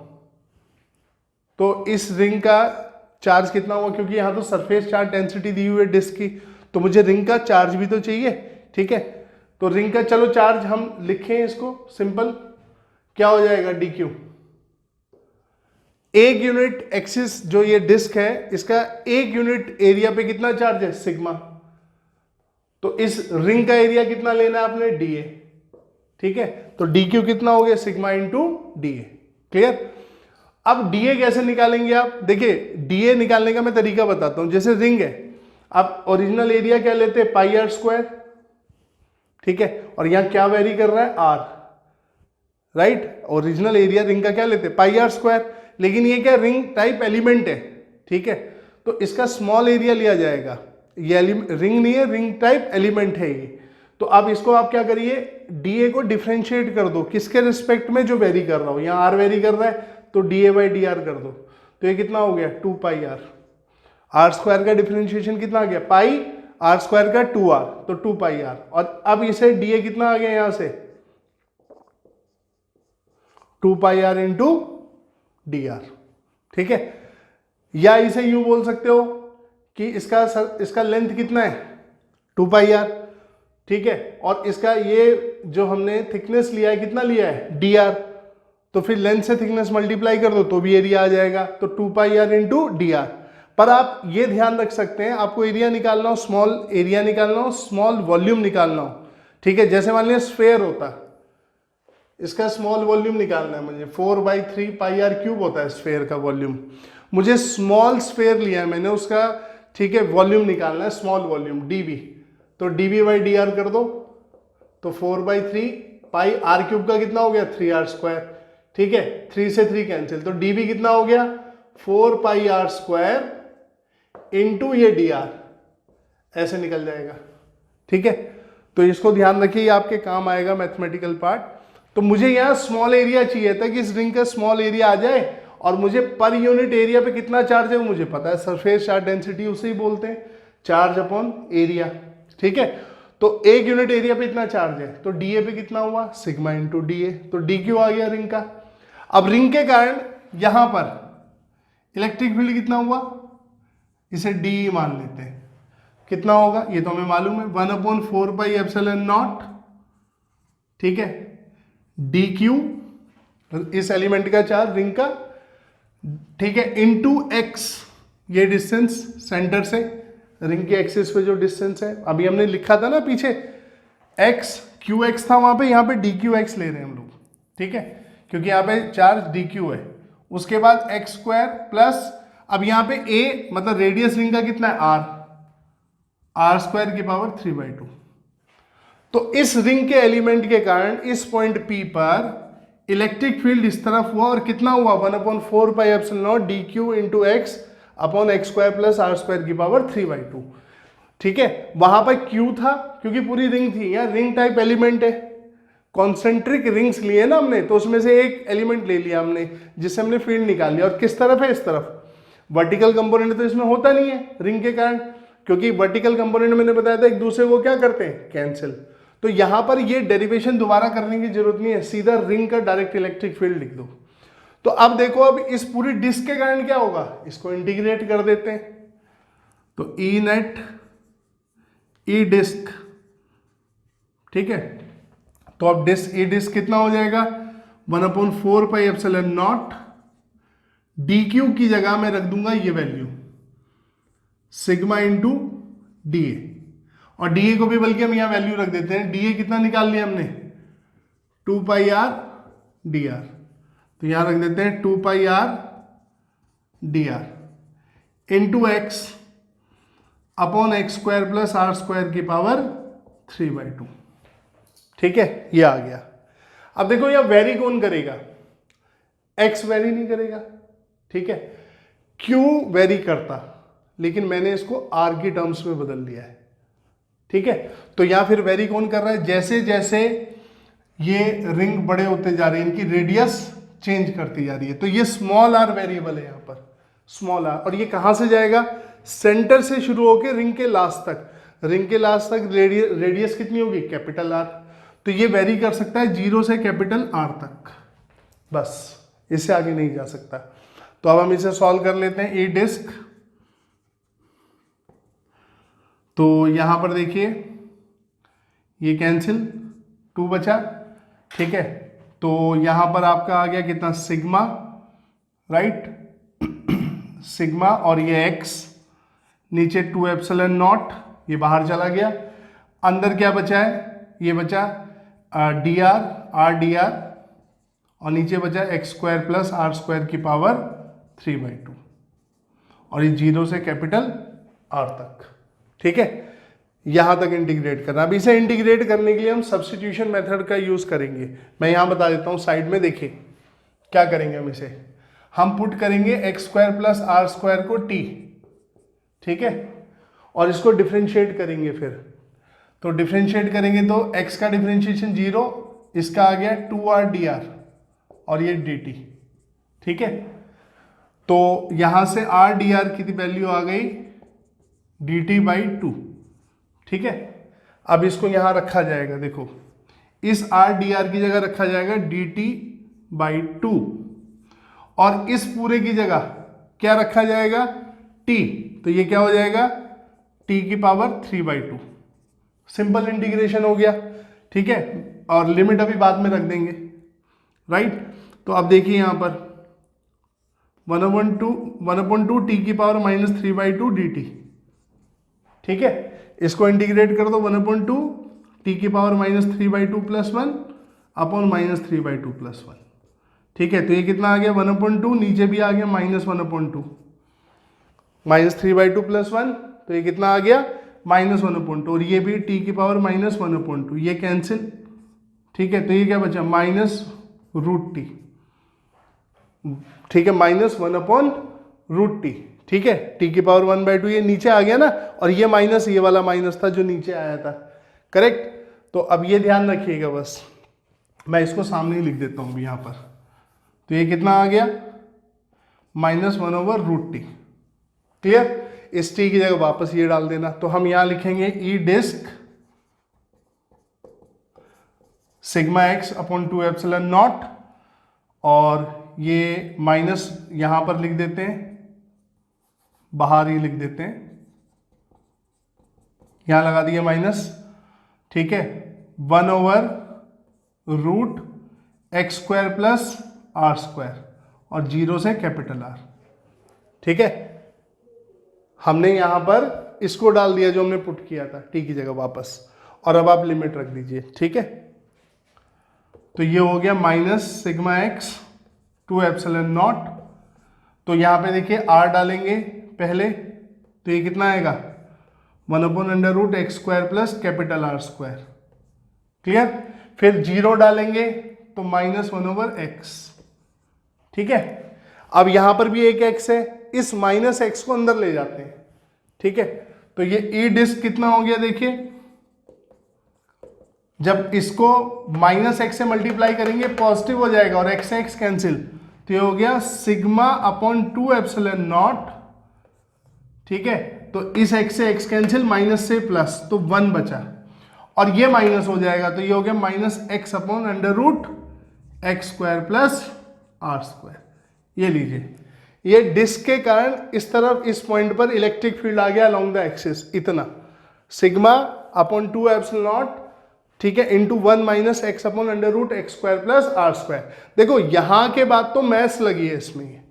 तो इस रिंग का चार्ज कितना हुआ, क्योंकि यहां तो सरफेस चार्ज डेंसिटी दी हुई है डिस्क की, तो मुझे रिंग का चार्ज भी तो चाहिए। ठीक है, तो रिंग का चलो चार्ज हम लिखें इसको सिंपल, क्या हो जाएगा, डी क्यू। एक यूनिट एक्सिस जो ये डिस्क है, इसका एक यूनिट एरिया पे कितना चार्ज है, सिग्मा। तो इस रिंग का एरिया कितना लेना है आपने, डी ए। ठीक है, तो डी क्यू कितना हो गया, sigma into D A. Clear. अब डी ए कैसे निकालेंगे आप, देखिए डी ए निकालने का मैं तरीका बताता हूं। जैसे रिंग है, आप ओरिजिनल एरिया क्या लेते हैं, पाई आर स्क्वायर। ठीक है, और यहां क्या वेरी कर रहा है, R, right. Original area ring का क्या लेते हैं, पाई आर स्क्वायर, लेकिन ये क्या रिंग टाइप एलिमेंट है। ठीक है, तो इसका स्मॉल एरिया लिया जाएगा, ये रिंग नहीं है, रिंग टाइप एलिमेंट है ये। तो अब इसको आप क्या करिए, डी ए को डिफ्रेंशिएट कर दो, किसके रिस्पेक्ट में, जो वेरी कर रहा हो, यहां आर वेरी कर रहा है तो D A by D R कर दो, तो ये कितना हो गया, 2 पाई आर। आर स्क्वायर का डिफरेंशिएशन कितना आ गया, पाई, आर स्क्वायर का 2 आर, तो 2 पाई आर। और अब इसे डी ए कितना आ गया यहां से, 2 पाई आर इंटू डी आर। ठीक है, या इसे यूं बोल सकते हो कि इसका लेंथ कितना है, 2 पाई आर। ठीक है, और इसका ये जो हमने थिकनेस लिया है कितना लिया है, डी आर, तो फिर लेंथ से थिकनेस मल्टीप्लाई कर दो तो भी एरिया आ जाएगा, तो 2 पाई आर इंटू डी आर। पर आप ये ध्यान रख सकते हैं, आपको एरिया निकालना हो, स्मॉल एरिया निकालना हो, स्मॉल वॉल्यूम निकालना हो। ठीक है, जैसे मान लिया स्फेयर होता, इसका स्मॉल वॉल्यूम निकालना है मुझे। 4/3 पाई आर क्यूब होता है स्फेयर का वॉल्यूम। मुझे स्मॉल स्फेयर लिया है मैंने, उसका ठीक है वॉल्यूम निकालना है, स्मॉल वॉल्यूम डीवी। तो डीवी बाई डी आर कर दो, तो 4/3 पाई आर क्यूब का कितना हो गया 3r²। ठीक है, 3 से 3 कैंसिल, तो डीवी कितना हो गया 4πr² इंटू ये डी आर, ऐसे निकल जाएगा। ठीक है, तो इसको ध्यान रखिए, ये आपके काम आएगा मैथमेटिकल पार्ट। तो मुझे यहाँ स्मॉल एरिया चाहिए था कि इस रिंग का स्मॉल एरिया आ जाए, और मुझे पर यूनिट एरिया पे कितना चार्ज है वो मुझे पता है, सरफेस चार्ज डेंसिटी उसे ही बोलते हैं, चार्ज अपॉन एरिया। ठीक है, तो 1 यूनिट एरिया पे इतना चार्ज है, तो डीए पे कितना हुआ सिग्मा इंटू डीए, तो डी क्यू आ गया रिंग का। अब रिंग के कारण यहां पर इलेक्ट्रिक फील्ड कितना हुआ, इसे डी मान लेते हैं, कितना होगा ये तो हमें मालूम है 1/4πε0। ठीक है, डी क्यू इस एलिमेंट का चार्ज रिंग का, ठीक है, इंटू एक्स, ये डिस्टेंस सेंटर से रिंग के एक्सिस पे जो डिस्टेंस है, अभी हमने लिखा था ना पीछे एक्स क्यू एक्स था वहां पे, यहाँ पे डी क्यू एक्स ले रहे हैं हम लोग। ठीक है, क्योंकि यहाँ पे चार्ज डी क्यू है। उसके बाद x² प्लस, अब यहाँ पे a मतलब रेडियस रिंग का कितना है r² की पावर 3/2। तो इस रिंग के एलिमेंट के कारण इस पॉइंट P पर इलेक्ट्रिक फील्ड इस तरफ हुआ, और कितना हुआ 1/4πε0 D Q into X upon x² plus r² की पावर 3/2। ठीक है, वहां पर Q था क्योंकि पूरी रिंग थी, यहाँ रिंग टाइप एलिमेंट है, कॉन्सेंट्रिक रिंग्स लिए ना हमने, तो उसमें से एक एलिमेंट ले लिया हमने जिससे हमने फील्ड निकाल लिया। और किस तरफ है, इस तरफ। वर्टिकल कंपोनेंट तो इसमें होता नहीं है रिंग के कारण, क्योंकि वर्टिकल कंपोनेंट मैंने बताया था एक दूसरे को क्या करते हैं कैंसिल। तो यहां पर ये डेरिवेशन दोबारा करने की जरूरत नहीं है, सीधा रिंग का डायरेक्ट इलेक्ट्रिक फील्ड लिख दो। तो अब देखो, अब इस पूरी डिस्क के कारण क्या होगा, इसको इंटीग्रेट कर देते हैं, तो ई नेट ई डिस्क। ठीक है, तो अब डिस्क ई डिस्क कितना हो जाएगा 1/4πε0 डी क्यू की जगह मैं रख दूंगा ये value sigma into D A, और डी ए को भी बल्कि हम यहां वैल्यू रख देते हैं, डी ए कितना निकाल लिया हमने 2πr dr, तो यहां रख देते हैं 2πr dr into X upon x² plus r² की पावर 3/2। ठीक है, ये आ गया। अब देखो यह वेरी कौन करेगा, x वेरी नहीं करेगा। ठीक है, q वेरी करता, लेकिन मैंने इसको r की टर्म्स में बदल दिया है। ठीक है, तो यहां फिर वेरी कौन कर रहा है, जैसे जैसे ये रिंग बड़े होते जा रहे हैं इनकी रेडियस चेंज करती जा रही है, तो ये स्मॉल r वेरिएबल है यहां पर, स्मॉल r, और ये कहां से जाएगा, सेंटर से शुरू होकर रिंग के लास्ट तक, रिंग के लास्ट तक रेडियस कितनी होगी कैपिटल R, तो ये वेरी कर सकता है 0 से कैपिटल R तक, बस इससे आगे नहीं जा सकता। तो अब हम इसे सॉल्व कर लेते हैं। ए डिस्क, तो यहां पर देखिए ये कैंसिल, 2 बचा। ठीक है, तो यहां पर आपका आ गया कितना सिग्मा, राइट, सिग्मा, और ये एक्स, नीचे 2ε0, ये बाहर चला गया, अंदर क्या बचा है, ये बचा डी आर डी आर, और नीचे बचा x² प्लस r² की पावर 3/2, और ये 0 से कैपिटल R तक। ठीक है, यहां तक इंटीग्रेट करना। अब इसे इंटीग्रेट करने के लिए हम सब्स्टिट्यूशन मेथड का यूज करेंगे। मैं यहां बता देता हूं, साइड में देखिए क्या करेंगे हम इसे, हम पुट करेंगे x² प्लस r² को t। ठीक है, और इसको डिफरेंशिएट करेंगे फिर, तो डिफरेंशिएट करेंगे तो x का डिफरेंशिएशन 0, इसका आ गया 2r dr, और ये dt। ठीक है, तो यहां से r dr की वैल्यू आ गई dt/2। ठीक है, अब इसको यहां रखा जाएगा, देखो इस r dr की जगह रखा जाएगा dt/2, और इस पूरे की जगह क्या रखा जाएगा t, तो ये क्या हो जाएगा t की पावर 3/2। सिंपल इंटीग्रेशन हो गया। ठीक है, और लिमिट अभी बाद में रख देंगे, राइट। तो अब देखिए यहां पर 1/2 t की पावर -3/2 dt। ठीक है, इसको इंटीग्रेट कर दो, 1/2 t की पावर -3/2 +1 अपॉन -3/2 + 1। ठीक है, तो ये कितना आ गया 1/2, नीचे भी आ गया -1/2, -3/2 + 1, तो ये कितना आ गया -1/2, और ये भी t की पावर -1/2, ये कैंसिल। ठीक है, तो ये क्या बचा -√t। ठीक है, -1/√t। ठीक है, t की पावर 1/2 ये नीचे आ गया ना, और ये माइनस, ये वाला माइनस था जो नीचे आया था, करेक्ट। तो अब ये ध्यान रखिएगा, बस मैं इसको सामने ही लिख देता हूँ यहाँ पर। तो ये कितना आ गया -1/√t। क्लियर? इस t की जगह वापस ये डाल देना, तो हम यहां लिखेंगे ई डिस्क सिग्मा x अपॉन 2ε0, और ये माइनस यहां पर लिख देते हैं, बाहर ही लिख देते हैं, यहां लगा दिया माइनस। ठीक है, 1/√x² + r², और 0 से कैपिटल R। ठीक है, हमने यहां पर इसको डाल दिया जो हमने पुट किया था t की जगह वापस, और अब आप लिमिट रख दीजिए। ठीक है, तो ये हो गया -σx 2ε0। तो यहां पे देखिए r डालेंगे पहले, तो ये कितना आएगा 1/√x² + कैपिटल R²। क्लियर? फिर 0 डालेंगे तो -1/x। ठीक है, अब यहां पर भी एक x है, इस -x को अंदर ले जाते हैं। ठीक है, तो ये ई डिस्क कितना हो गया, देखिए जब इसको -x से मल्टीप्लाई करेंगे पॉजिटिव हो जाएगा, और x से x कैंसिल, तो ये हो गया सिग्मा अपॉन 2ε0। ठीक है, तो इस x से x कैंसिल, माइनस से प्लस, तो 1 बचा, और ये माइनस हो जाएगा, तो ये हो गया -x अपॉन √x² + r²। ये लीजिए, ये डिस्क के कारण इस तरफ इस पॉइंट पर इलेक्ट्रिक फील्ड आ गया अलोंग द एक्सिस, इतना सिग्मा अपॉन 2ε0, ठीक है, into 1 - x upon √x² + r²। देखो यहां के बाद तो मैथ्स लगी है इसमें,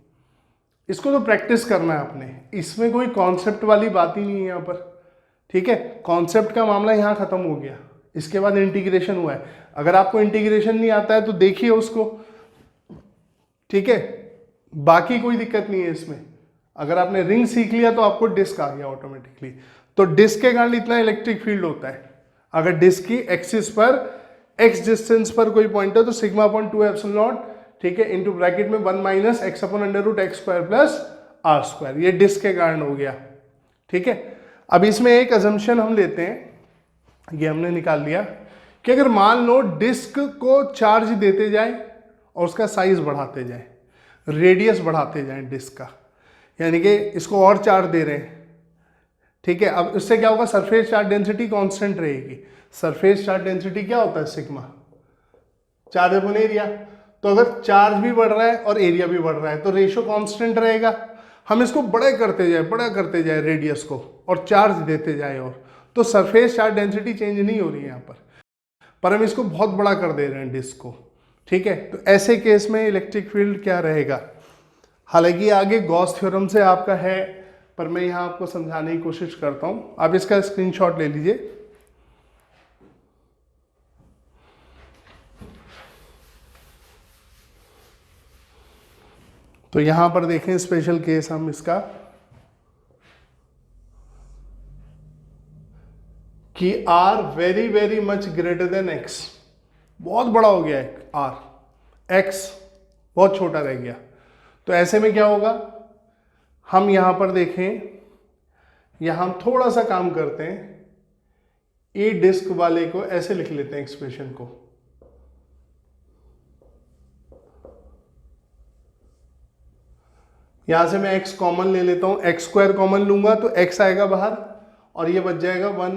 इसको तो प्रैक्टिस करना है आपने, इसमें कोई कॉन्सेप्ट वाली बात ही नहीं है यहाँ पर। ठीक है, कॉन्सेप्ट का मामला यहाँ खत्म हो गया, इसके बाद इंटीग्रेशन हुआ है। अगर आपको इंटीग्रेशन नहीं आता है तो देखिए उसको। ठीक है, बाकी कोई दिक्कत नहीं है इसमें। अगर आपने रिंग सीख लिया तो आपको डिस्क आ गया ऑटोमेटिकली। तो डिस्क के कारण इतना इलेक्ट्रिक फील्ड होता है। अगर डिस्क की एक्सिस पर x डिस्टेंस पर कोई पॉइंट है तो सिग्मा अपॉन 2ε0, ठीक है, इंटू ब्रैकेट में 1 - x अपॉन √x² + r², ये डिस्क के कारण हो गया। ठीक है, अब इसमें एक अजम्पशन हम लेते हैं, ये हमने निकाल लिया कि अगर मान लो डिस्क को चार्ज देते जाए और उसका साइज बढ़ाते जाए, रेडियस बढ़ाते जाए डिस्क का, यानी कि इसको और चार्ज दे रहे हैं। ठीक है, अब इससे क्या होगा, सरफेस चार्ज डेंसिटी कांस्टेंट रहेगी। सरफेस चार्ज डेंसिटी क्या होता है, सिग्मा चार्ज अपॉन एरिया। तो अगर चार्ज भी बढ़ रहा है और एरिया भी बढ़ रहा है तो रेशियो कांस्टेंट रहेगा। हम इसको बड़ा करते जाए रेडियस को, और चार्ज देते जाए, और तो सरफेस चार्ज डेंसिटी चेंज नहीं हो रही है यहाँ पर हम इसको बहुत बड़ा कर दे रहे हैं डिस्क को। ठीक है, तो ऐसे केस में इलेक्ट्रिक फील्ड क्या रहेगा। हालांकि आगे गॉस थ्योरम से आपका है, पर मैं यहाँ आपको समझाने की कोशिश करता हूँ। आप इसका स्क्रीनशॉट ले लीजिए। तो यहां पर देखें स्पेशल केस हम इसका, कि r very much greater than x, बहुत बड़ा हो गया है r, x बहुत छोटा रह गया। तो ऐसे में क्या होगा, हम यहां पर देखें, यहां हम थोड़ा सा काम करते हैं, ए डिस्क वाले को ऐसे लिख लेते हैं एक्सप्रेशन को, यहां से मैं x कॉमन ले लेता हूं, x² कॉमन लूंगा तो x आएगा बाहर, और ये बच जाएगा 1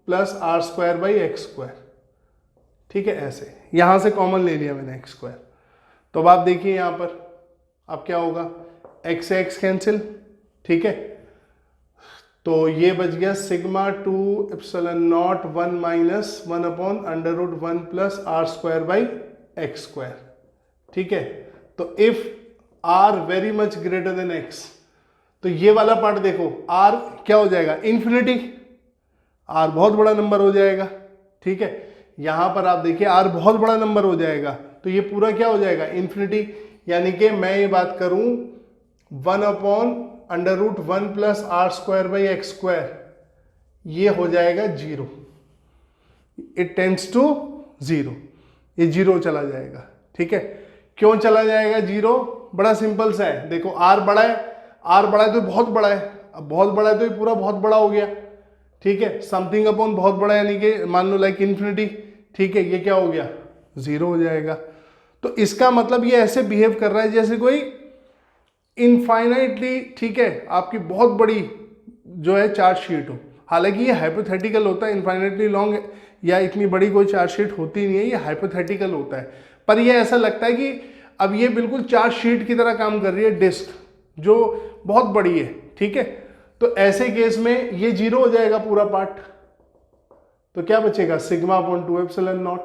+ r²/x²। ठीक है, ऐसे यहां से कॉमन ले लिया मैंने x²। तो अब आप देखिए यहां पर अब क्या होगा, x से x कैंसिल। ठीक है, तो ये बच गया सिग्मा 2ε0 1 - 1/√1 + r²/x²। ठीक है, तो if r very much greater than x, तो ये वाला पार्ट देखो, r क्या हो जाएगा, इन्फिनिटी, r बहुत बड़ा नंबर हो जाएगा। ठीक है, यहां पर आप देखिए r बहुत बड़ा नंबर हो जाएगा, तो ये पूरा क्या हो जाएगा, इन्फिनिटी। यानी कि मैं ये बात करूं 1/√1 प्लस r²/x², ये हो जाएगा 0, इट टेंड्स टू 0, ये 0 चला जाएगा। ठीक है, क्यों चला जाएगा 0? बड़ा सिंपल सा है, देखो r बड़ा है, r बड़ा है तो बहुत बड़ा है, अब बहुत बड़ा है तो ये पूरा बहुत बड़ा हो गया। ठीक है, समथिंग अपॉन बहुत बड़ा यानी कि मान लो लाइक इन्फिनिटी। ठीक है, ये क्या हो गया, 0 हो जाएगा। तो इसका मतलब ये ऐसे बिहेव कर रहा है जैसे कोई इनफाइनाइटली, ठीक है, आपकी बहुत बड़ी जो है चार्ज शीट हो। हालांकि ये हाइपोथेटिकल होता है, इनफाइनाइटली लॉन्ग या इतनी बड़ी कोई चार्ज शीट होती नहीं है, ये हाइपोथेटिकल होता है। पर ये ऐसा लगता है कि अब ये बिल्कुल चार्ज शीट की तरह काम कर रही है, डिस्क जो बहुत बड़ी है। ठीक है, तो ऐसे केस में ये 0 हो जाएगा पूरा पार्ट, तो क्या बचेगा, σ/2ε0।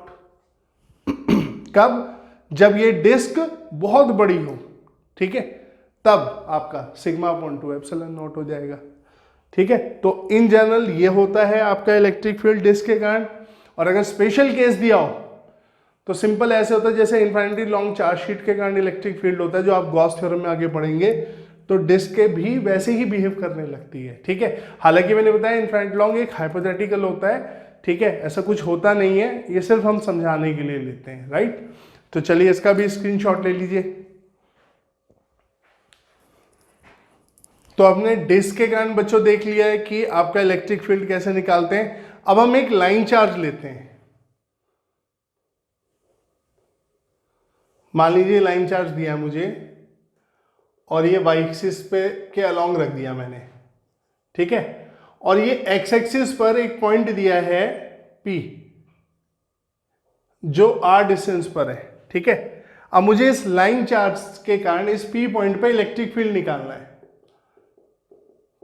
कब, जब ये डिस्क बहुत बड़ी हो, ठीक है, तब आपका σ/2ε0 हो जाएगा। ठीक है, तो इन जनरल ये होता है आपका इलेक्ट्रिक फील्ड डिस्क के कारण। और अगर स्पेशल केस दिया हो तो सिंपल ऐसे होता है जैसे इन्फिनिटी लॉन्ग चार्ज शीट के कारण इलेक्ट्रिक फील्ड होता है, जो आप गॉस थ्योरम में आगे पढ़ेंगे, तो डिस्क के भी वैसे ही बिहेव करने लगती है। ठीक है, हालांकि मैंने बताया इन्फिनिटी लॉन्ग एक हाइपोथेटिकल होता है। ठीक है, ऐसा कुछ होता नहीं है, ये सिर्फ हम समझाने के लिए लेते हैं, राइट। तो चलिए इसका भी स्क्रीनशॉट ले लीजिए। तो आपने डिस्क के कारण बच्चों देख लिया है कि आपका इलेक्ट्रिक फील्ड कैसे निकालते हैं। अब हम एक लाइन चार्ज लेते हैं। मान लीजिए लाइन चार्ज दिया मुझे और ये वाई एक्सिस पे के अलोंग रख दिया मैंने। ठीक है, और ये एक्स एक्सिस पर एक पॉइंट दिया है P, जो r डिस्टेंस पर है। ठीक है, अब मुझे इस लाइन चार्ज के कारण इस P पॉइंट पे इलेक्ट्रिक फील्ड निकालना है।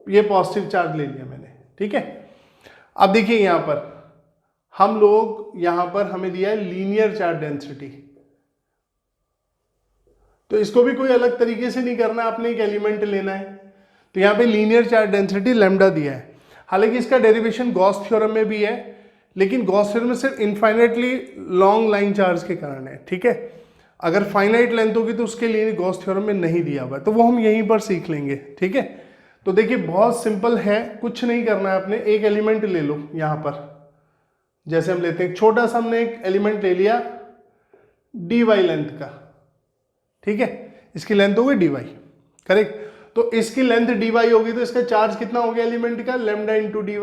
ये पॉजिटिव चार्ज ले लिया मैंने। ठीक है, अब देखिए यहां पर हम लोग, यहां पर हमें दिया है लीनियर चार्ज डेंसिटी, तो इसको भी कोई अलग तरीके से नहीं करना है, आपने एक एलिमेंट लेना है। तो यहां पे लीनियर चार्ज डेंसिटी लैम्डा दिया है। हालांकि इसका डेरिवेशन गॉस थ्योरम में भी है, लेकिन गॉस थ्योरम में सिर्फ इनफाइनाइटली लॉन्ग लाइन चार्ज के कारण है। ठीक है, अगर फाइनाइट लेंथ होगी तो उसके लिए गॉस थ्योरम में नहीं दिया हुआ है, तो वो हम यहीं पर सीख लेंगे। ठीक है, तो देखिए बहुत सिंपल है, कुछ नहीं करना है आपने, एक एलिमेंट ले लो यहां पर। जैसे हम लेते हैं छोटा सा, हमने एक एलिमेंट ले लिया dy लेंथ का। ठीक है, इसकी लेंथ होगी dy, करेक्ट। तो इसकी लेंथ dy होगी तो इसका चार्ज कितना हो गया एलिमेंट का, लैम्डा इंटू dy।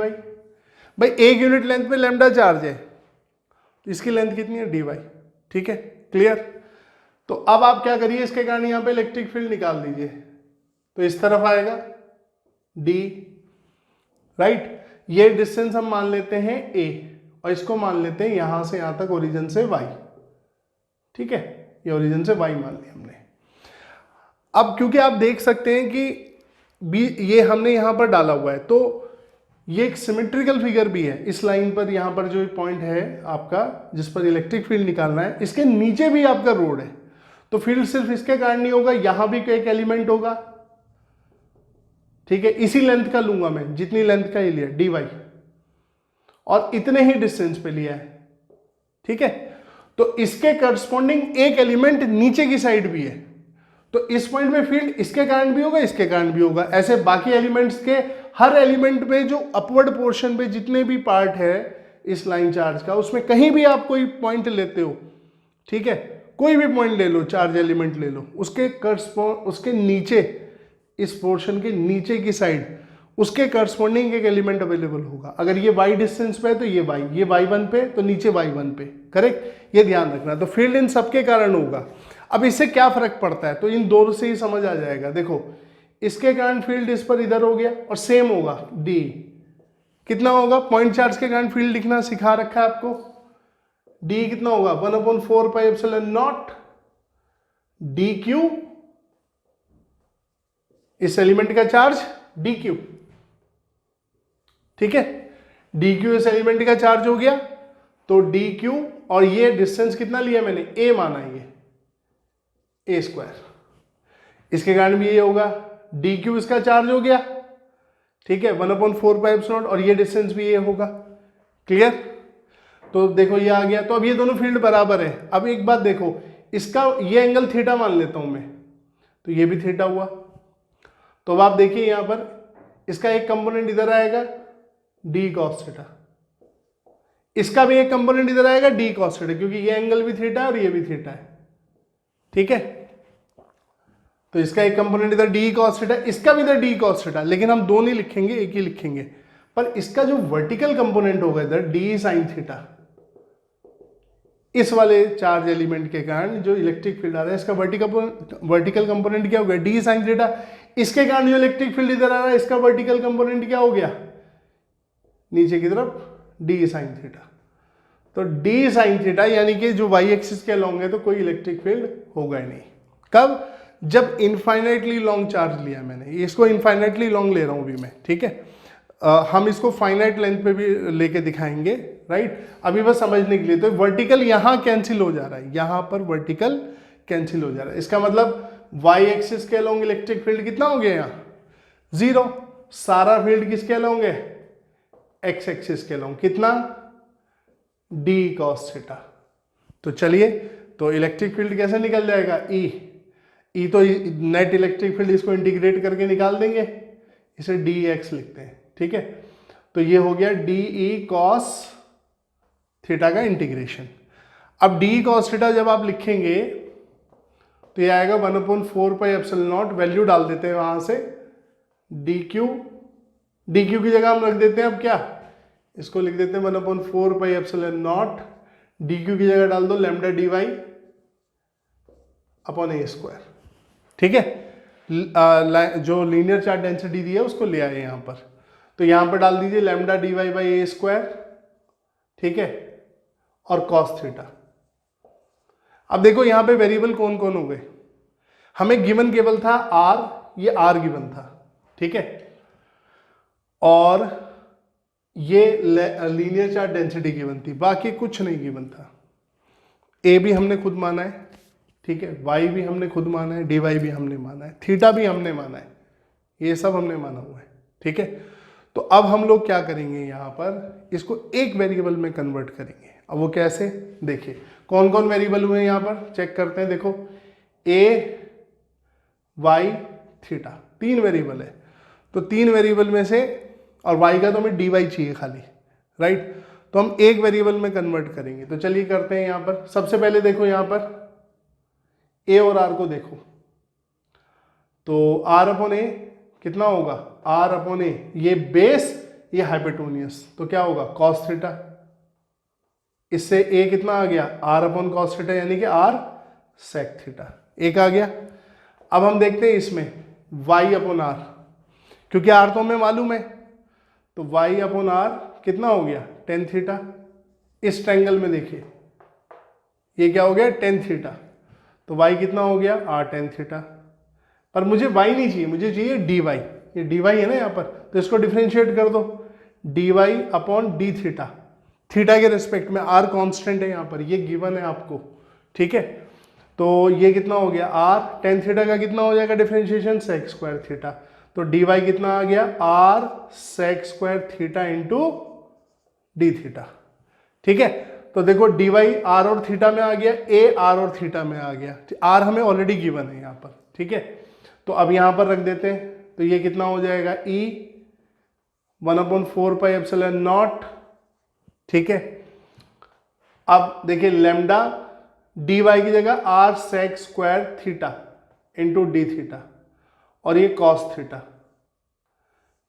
भाई एक यूनिट लेंथ पे लैम्डा चार्ज है, तो इसकी लेंथ कितनी है, dy। ठीक है, क्लियर। तो अब आप क्या करिए, इसके कारण यहां पे इलेक्ट्रिक फील्ड निकाल दीजिए। तो इस तरफ आएगा d, राइट। ये डिस्टेंस हम मान लेते हैं a, और इसको मान लेते हैं यहां से यहां तक ओरिजिन से y। ठीक है, ये ओरिजिन से y मान लिया हमने। अब क्योंकि आप देख सकते हैं कि ये हमने यहां पर डाला हुआ है, तो ये एक सिमेट्रिकल फिगर भी है। इस लाइन पर यहां पर जो पॉइंट है आपका, जिस पर इलेक्ट्रिक फील्ड निकालना है, इसके नीचे भी आपका रोड है, तो फील्ड सिर्फ इसके कारण नहीं होगा, यहां भी एक एलिमेंट होगा। ठीक है, इसी लेंथ का लूंगा मैं, जितनी लेंथ का ये लिया dy, और इतने ही डिस्टेंस पे लिया है। ठीक है, तो इसके करस्पॉन्डिंग एक एलिमेंट नीचे की साइड भी है, तो इस पॉइंट में फील्ड इसके कारण भी होगा, इसके कारण भी होगा। ऐसे बाकी एलिमेंट्स के हर एलिमेंट पे जो अपवर्ड पोर्शन पे जितने भी पार्ट है इस लाइन चार्ज का, उसमें कहीं भी आप कोई पॉइंट लेते हो, ठीक है, कोई भी पॉइंट ले लो, चार्ज एलिमेंट ले लो, उसके नीचे, इस पोर्शन के नीचे की साइड, उसके करस्पॉन्डिंग एक एलिमेंट अवेलेबल होगा। अगर ये y डिस्टेंस पे है तो ये y1 पे, तो नीचे y1 पे, करेक्ट। ये ध्यान रखना। तो फील्ड इन सबके कारण होगा। अब इससे क्या फर्क पड़ता है, तो इन दोनों से ही समझ आ जाएगा। देखो, इसके कारण फील्ड इस पर इधर हो गया, और सेम होगा d, कितना होगा, पॉइंट चार्ज के कारण फील्ड लिखना सिखा रखा है आपको। d कितना होगा, 1/4πε0 dq, इस एलिमेंट का चार्ज dq। ठीक है, dq इस एलिमेंट का चार्ज हो गया, तो dq, और ये डिस्टेंस कितना लिया मैंने, a माना, ये a², इसके कारण भी ये होगा, dq इसका चार्ज हो गया। ठीक है, 1/4πε0, और ये डिस्टेंस भी ये होगा। क्लियर। तो देखो ये आ गया, तो अब ये दोनों फील्ड बराबर है। अब एक बात देखो, इसका ये एंगल थीटा मान लेता हूं मैं, तो ये भी थीटा हुआ। तो अब आप देखिए यहां पर इसका एक कंपोनेंट इधर आएगा डी कॉस थीटा, इसका भी एक कंपोनेंट इधर आएगा डी कॉस थीटा, क्योंकि ये एंगल भी थीटा है और ये भी थीटा है, ठीक है। तो इसका एक कंपोनेंट इधर डी कॉस थीटा, इसका भी इधर डी कॉस थीटा, लेकिन हम दो नहीं लिखेंगे, एक ही लिखेंगे। पर इसका जो वर्टिकल कंपोनेंट होगा इधर डी साइन थीटा, इस वाले चार्ज एलिमेंट के कारण जो इलेक्ट्रिक फील्ड आ रहा है, इसका वर्टिकल कंपोनेंट क्या हो गया, डी साइन थीटा। इसके कारण जो इलेक्ट्रिक फील्ड इधर आ रहा है, इसका वर्टिकल कंपोनेंट क्या हो गया, नीचे की तरफ डी साइन थीटा। तो डी साइन थीटा यानी कि जो वाई एक्सिस के अलोंग है, तो कोई इलेक्ट्रिक फील्ड होगा ही नहीं। कब, जब इनफाइनाइटली लॉन्ग चार्ज लिया मैंने, इसको इनफाइनाइटली लॉन्ग ले रहा हूं अभी मैं, ठीक है। हम इसको फाइनाइट लेंथ पे भी लेके दिखाएंगे, राइट। अभी बस समझने के लिए, तो वर्टिकल यहां कैंसिल हो जा रहा है, यहां पर वर्टिकल कैंसिल हो जा रहा है। इसका मतलब वाई एक्सिस के अलोंग इलेक्ट्रिक फील्ड कितना हो गया, यहां 0। सारा फील्ड किसके अलोंग है, एक्स एक्सिस के अलोंग, कितना, डी कॉस थीटा। तो चलिए, तो इलेक्ट्रिक फील्ड कैसे निकल जाएगा, ई तो नेट इलेक्ट्रिक फील्ड, इसको इंटीग्रेट करके निकाल देंगे, इसे डी एक्स लिखते हैं, ठीक है। तो ये हो गया डी ई कॉस थीटा का इंटीग्रेशन। अब डी कॉस थीटा जब आप लिखेंगे तो ये आएगा 1/4 पाई एप्सिलॉन नॉट, वैल्यू डाल देते हैं वहां से, डी क्यू की जगह हम रख देते हैं, अब क्या, इसको लिख देते हैं 1/4 पाई एप्सिलॉन नॉट, डी क्यू की जगह डाल दो लैम्डा डी वाई अपॉन ए स्क्वायर, ठीक है। जो लीनियर चार्ज डेंसिटी दी है उसको ले आए यहां पर, तो यहां पर डाल दीजिए lambda D Y by A square, ठीक है, और कॉस थीटा। अब देखो यहां पे वेरिएबल कौन कौन हो गए, हमें गिवन केवल था आर, ये आर गिवन था, ठीक है, और ये लीनियर चार्ज डेंसिटी गिवन थी, बाकी कुछ नहीं गिवन था। ए भी हमने खुद माना है, ठीक है, वाई भी हमने खुद माना है, डी वाई भी हमने माना है, थीटा भी हमने माना है, ये सब हमने माना हुआ है, ठीक है। तो अब हम लोग क्या करेंगे, यहां पर इसको एक वेरिएबल में कन्वर्ट करेंगे। अब वो कैसे, देखिए कौन कौन वेरिएबल हुए हैं यहां पर, चेक करते हैं। देखो ए वाई थीटा, 3 वेरिएबल है, तो 3 वेरिएबल में से, और वाई का तो हमें डी वाई चाहिए खाली, राइट। तो हम एक वेरिएबल में कन्वर्ट करेंगे, तो चलिए करते हैं। यहां पर सबसे पहले देखो, यहां पर ए और आर को देखो, तो आर अपॉन ए कितना होगा, आर अपॉन ए, ये बेस, ये हाइपोटेन्यूज, तो क्या होगा कॉस थीटा। इससे ए कितना आ गया, आर अपॉन कॉस थीटा, यानी कि आर सेक थीटा, एक आ गया। अब हम देखते हैं इसमें वाई अपॉन आर, क्योंकि आर तो हमें मालूम है, तो वाई अपॉन आर कितना हो गया, टेन थीटा। इस ट्रायंगल में देखिए ये क्या हो गया, टेन थीटा, तो वाई कितना हो गया, आर टेन थीटा। पर मुझे वाई नहीं चाहिए, मुझे चाहिए डी वाई, ये डी वाई है ना यहाँ पर, तो इसको डिफ्रेंशिएट कर दो, D Y upon D theta, theta के रिस्पेक्ट में, आर कांस्टेंट है यहाँ पर, ये गिवन है आपको, ठीक है। तो ये कितना हो गया, आर टेन थीटा का कितना हो जाएगा डिफ्रेंशिएशन, सेक स्क्वायर थीटा, तो डी वाई कितना आ गया, R sec square theta into D theta, ठीक है। तो देखो डी वाई आर और थीटा में आ गया, ए आर और थीटा में आ गया, आर हमें ऑलरेडी गिवन है यहाँ पर, ठीक है। तो अब यहाँ पर रख देते हैं, तो ये कितना हो जाएगा, ई 1/4 पाई एप्सिलॉन नॉट, ठीक है। अब देखिए लैम्डा डी वाई की जगह R sec square theta into D theta, और ये cos theta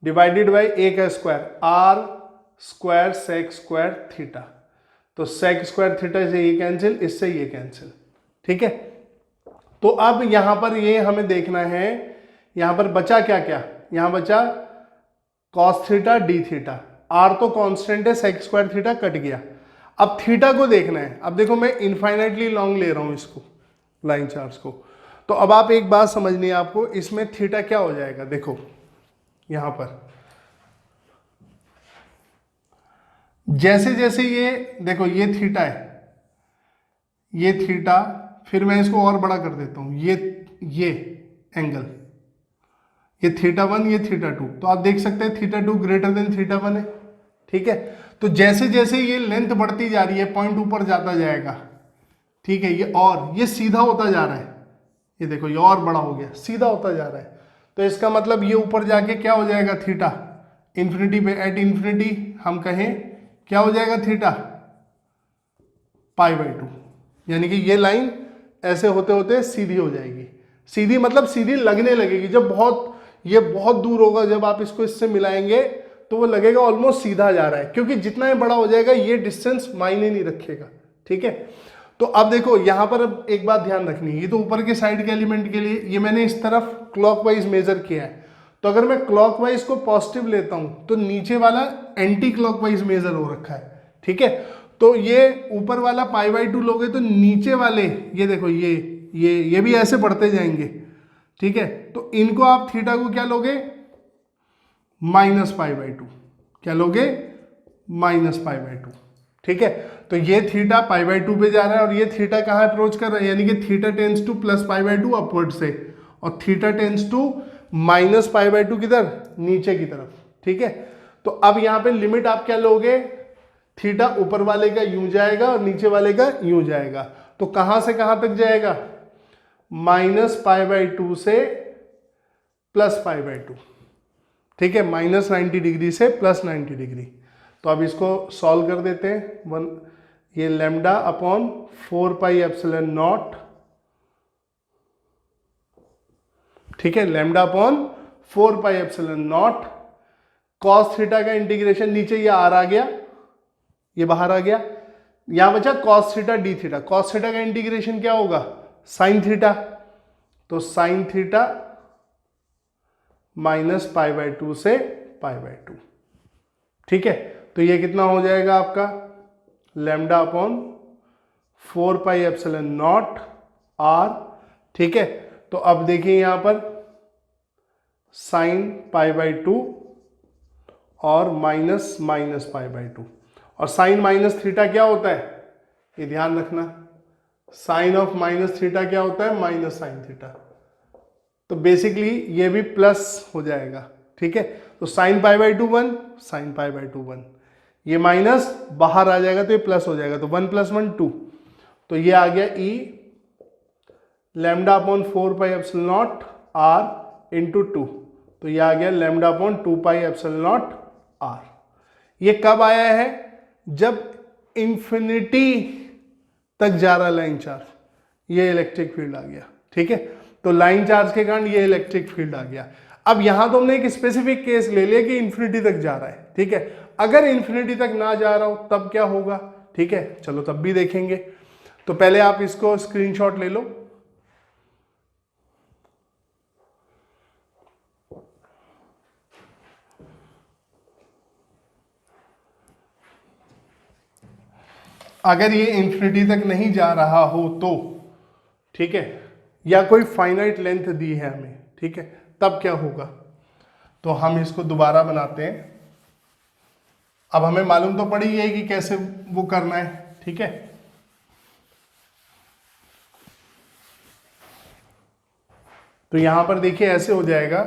divided by A का स्क्वायर, R square sec square theta, तो सेक स्क्वायर थीटा से ये कैंसिल, इससे ये कैंसिल, ठीक है। तो अब यहां पर ये हमें देखना है, यहां पर बचा क्या क्या, यहां बचा cos theta D theta, R तो कांस्टेंट है, सेक स्क्वायर थीटा कट गया। अब थीटा को देखना है, अब देखो मैं इनफाइनाइटली लॉन्ग ले रहा हूं इसको, लाइन चार्ज को, तो अब आप एक बात समझनी है आपको, इसमें थीटा क्या हो जाएगा, देखो यहां पर जैसे जैसे ये देखो ये थीटा है, ये थीटा, फिर मैं इसको और बड़ा कर देता हूं, ये एंगल, ये थीटा 1, ये थीटा 2, तो आप देख सकते हैं थीटा 2 ग्रेटर देन थीटा 1 है, ठीक है। तो जैसे जैसे ये लेंथ बढ़ती जा रही है पॉइंट ऊपर जाता जाएगा, ठीक है, ये सीधा होता जा रहा है, ये देखो ये और बड़ा हो गया, सीधा होता जा रहा है। तो इसका मतलब ये ऊपर जाके क्या हो जाएगा थीटा, इन्फिनिटी पे, एट इन्फिनिटी हम कहें क्या हो जाएगा थीटा, π/2। यानी कि ये लाइन ऐसे होते होते सीधी हो जाएगी। सीधी मतलब सीधी लगने लगेगी, जब ये बहुत दूर होगा, जब आप इसको इससे मिलाएंगे तो वो लगेगा ऑलमोस्ट सीधा जा रहा है, क्योंकि जितना ये बड़ा हो जाएगा ये डिस्टेंस मायने नहीं रखेगा, ठीक है। तो अब देखो यहां पर अब एक बात ध्यान रखनी है, ये तो ऊपर के साइड के एलिमेंट के लिए ये मैंने इस तरफ क्लॉकवाइज मेजर किया है, तो अगर मैं क्लॉकवाइज को पॉजिटिव लेता हूं तो नीचे वाला एंटी क्लॉकवाइज मेजर हो रखा है, ठीक है। तो ये ऊपर वाला π/2 लोगे तो नीचे वाले ये देखो ये भी ऐसे बढ़ते जाएंगे, ठीक है। तो इनको आप थीटा को क्या लोगे, -π/2, क्या लोगे, -π/2, ठीक है। तो ये थीटा π/2 पे जा रहा है और ये थीटा कहाँ अप्रोच कर रहा है, यानी कि थीटा टेंस टू +π/2 अपवर्ड से, और थीटा टेंस टू -π/2 किधर, नीचे की तरफ, ठीक है। तो अब यहाँ पे लिमिट आप क्या लोगे, थीटा ऊपर वाले का यूं जाएगा और नीचे वाले का यूं जाएगा, तो कहां से कहां तक जाएगा, -π/2 से +π/2, ठीक है, -90 डिग्री से +90 डिग्री। तो अब इसको सॉल्व कर देते हैं। ये लैम्डा अपॉन 4πε0, ठीक है, लैम्डा अपॉन 4πε0 कॉस थीटा का इंटीग्रेशन, नीचे ये आर आ गया, ये बाहर आ गया, यहां बचा cos theta D theta. Cos theta का इंटीग्रेशन क्या होगा, साइन थीटा, तो साइन थीटा -π/2 से π/2, ठीक है। तो ये कितना हो जाएगा आपका, लैम्डा अपॉन 4πε0 आर, ठीक है। तो अब देखिए यहां पर साइन π/2 और -π/2, और साइन माइनस थीटा क्या होता है, ये ध्यान रखना, साइन ऑफ माइनस थीटा क्या होता है, माइनस साइन थीटा। तो बेसिकली ये भी प्लस हो जाएगा, ठीक है। तो साइन π/2 1, साइन π/2 1, ये माइनस बाहर आ जाएगा तो ये प्लस हो जाएगा, तो 1 + 1 2, तो ये आ गया ई लैम्डा अपॉन 4πε0 आर इंटू 2, तो ये आ गया लैम्डा अपॉन 2πε0 आर। ये कब आया है, जब इंफिनिटी तक जा रहा लाइन चार्ज, ये इलेक्ट्रिक फील्ड आ गया, ठीक है। तो लाइन चार्ज के कारण ये इलेक्ट्रिक फील्ड आ गया। अब यहां तो हमने एक स्पेसिफिक केस ले लिया कि इंफिनिटी तक जा रहा है, ठीक है। अगर इंफिनिटी तक ना जा रहा हो तब क्या होगा, ठीक है, चलो तब भी देखेंगे। तो पहले आप इसको स्क्रीनशॉट ले लो, अगर ये इंफिनिटी तक नहीं जा रहा हो तो, ठीक है, या कोई फाइनाइट लेंथ दी है हमें, ठीक है, तब क्या होगा। तो हम इसको दोबारा बनाते हैं। अब हमें मालूम तो पड़ी है कि कैसे वो करना है, ठीक है। तो यहां पर देखिए ऐसे हो जाएगा,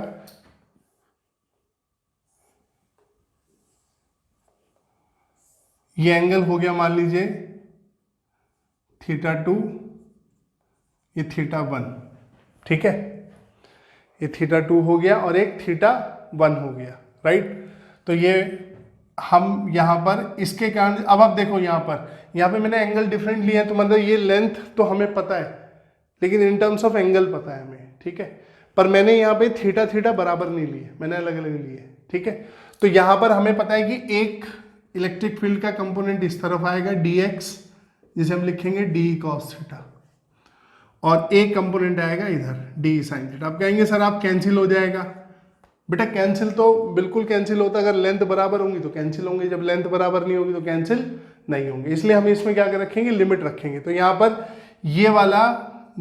ये एंगल हो गया मान लीजिए θ2, ये θ1, ठीक है, ये θ2 हो गया और एक θ1 हो गया, राइट। तो ये हम यहां पर इसके कारण, अब आप देखो यहां पे मैंने एंगल डिफरेंट लिया है, तो मतलब ये लेंथ तो हमें पता है, लेकिन इन टर्म्स ऑफ एंगल पता है हमें, ठीक है। पर मैंने यहाँ पे θ बराबर नहीं लिए, मैंने अलग अलग लिए, ठीक है। तो यहां पर हमें पता है कि एक इलेक्ट्रिक फील्ड का कंपोनेंट इस तरफ आएगा dx, जिसे हम लिखेंगे d cos थीटा, और एक कंपोनेंट आएगा इधर d sin थीटा। आप कहेंगे सर आप कैंसिल हो जाएगा, बेटा कैंसिल तो बिल्कुल कैंसिल होता, अगर लेंथ बराबर होंगी तो कैंसिल होंगे, जब लेंथ बराबर नहीं होगी तो कैंसिल नहीं होंगे। इसलिए हम इसमें क्या कर रखेंगे, लिमिट रखेंगे। तो यहाँ पर ये वाला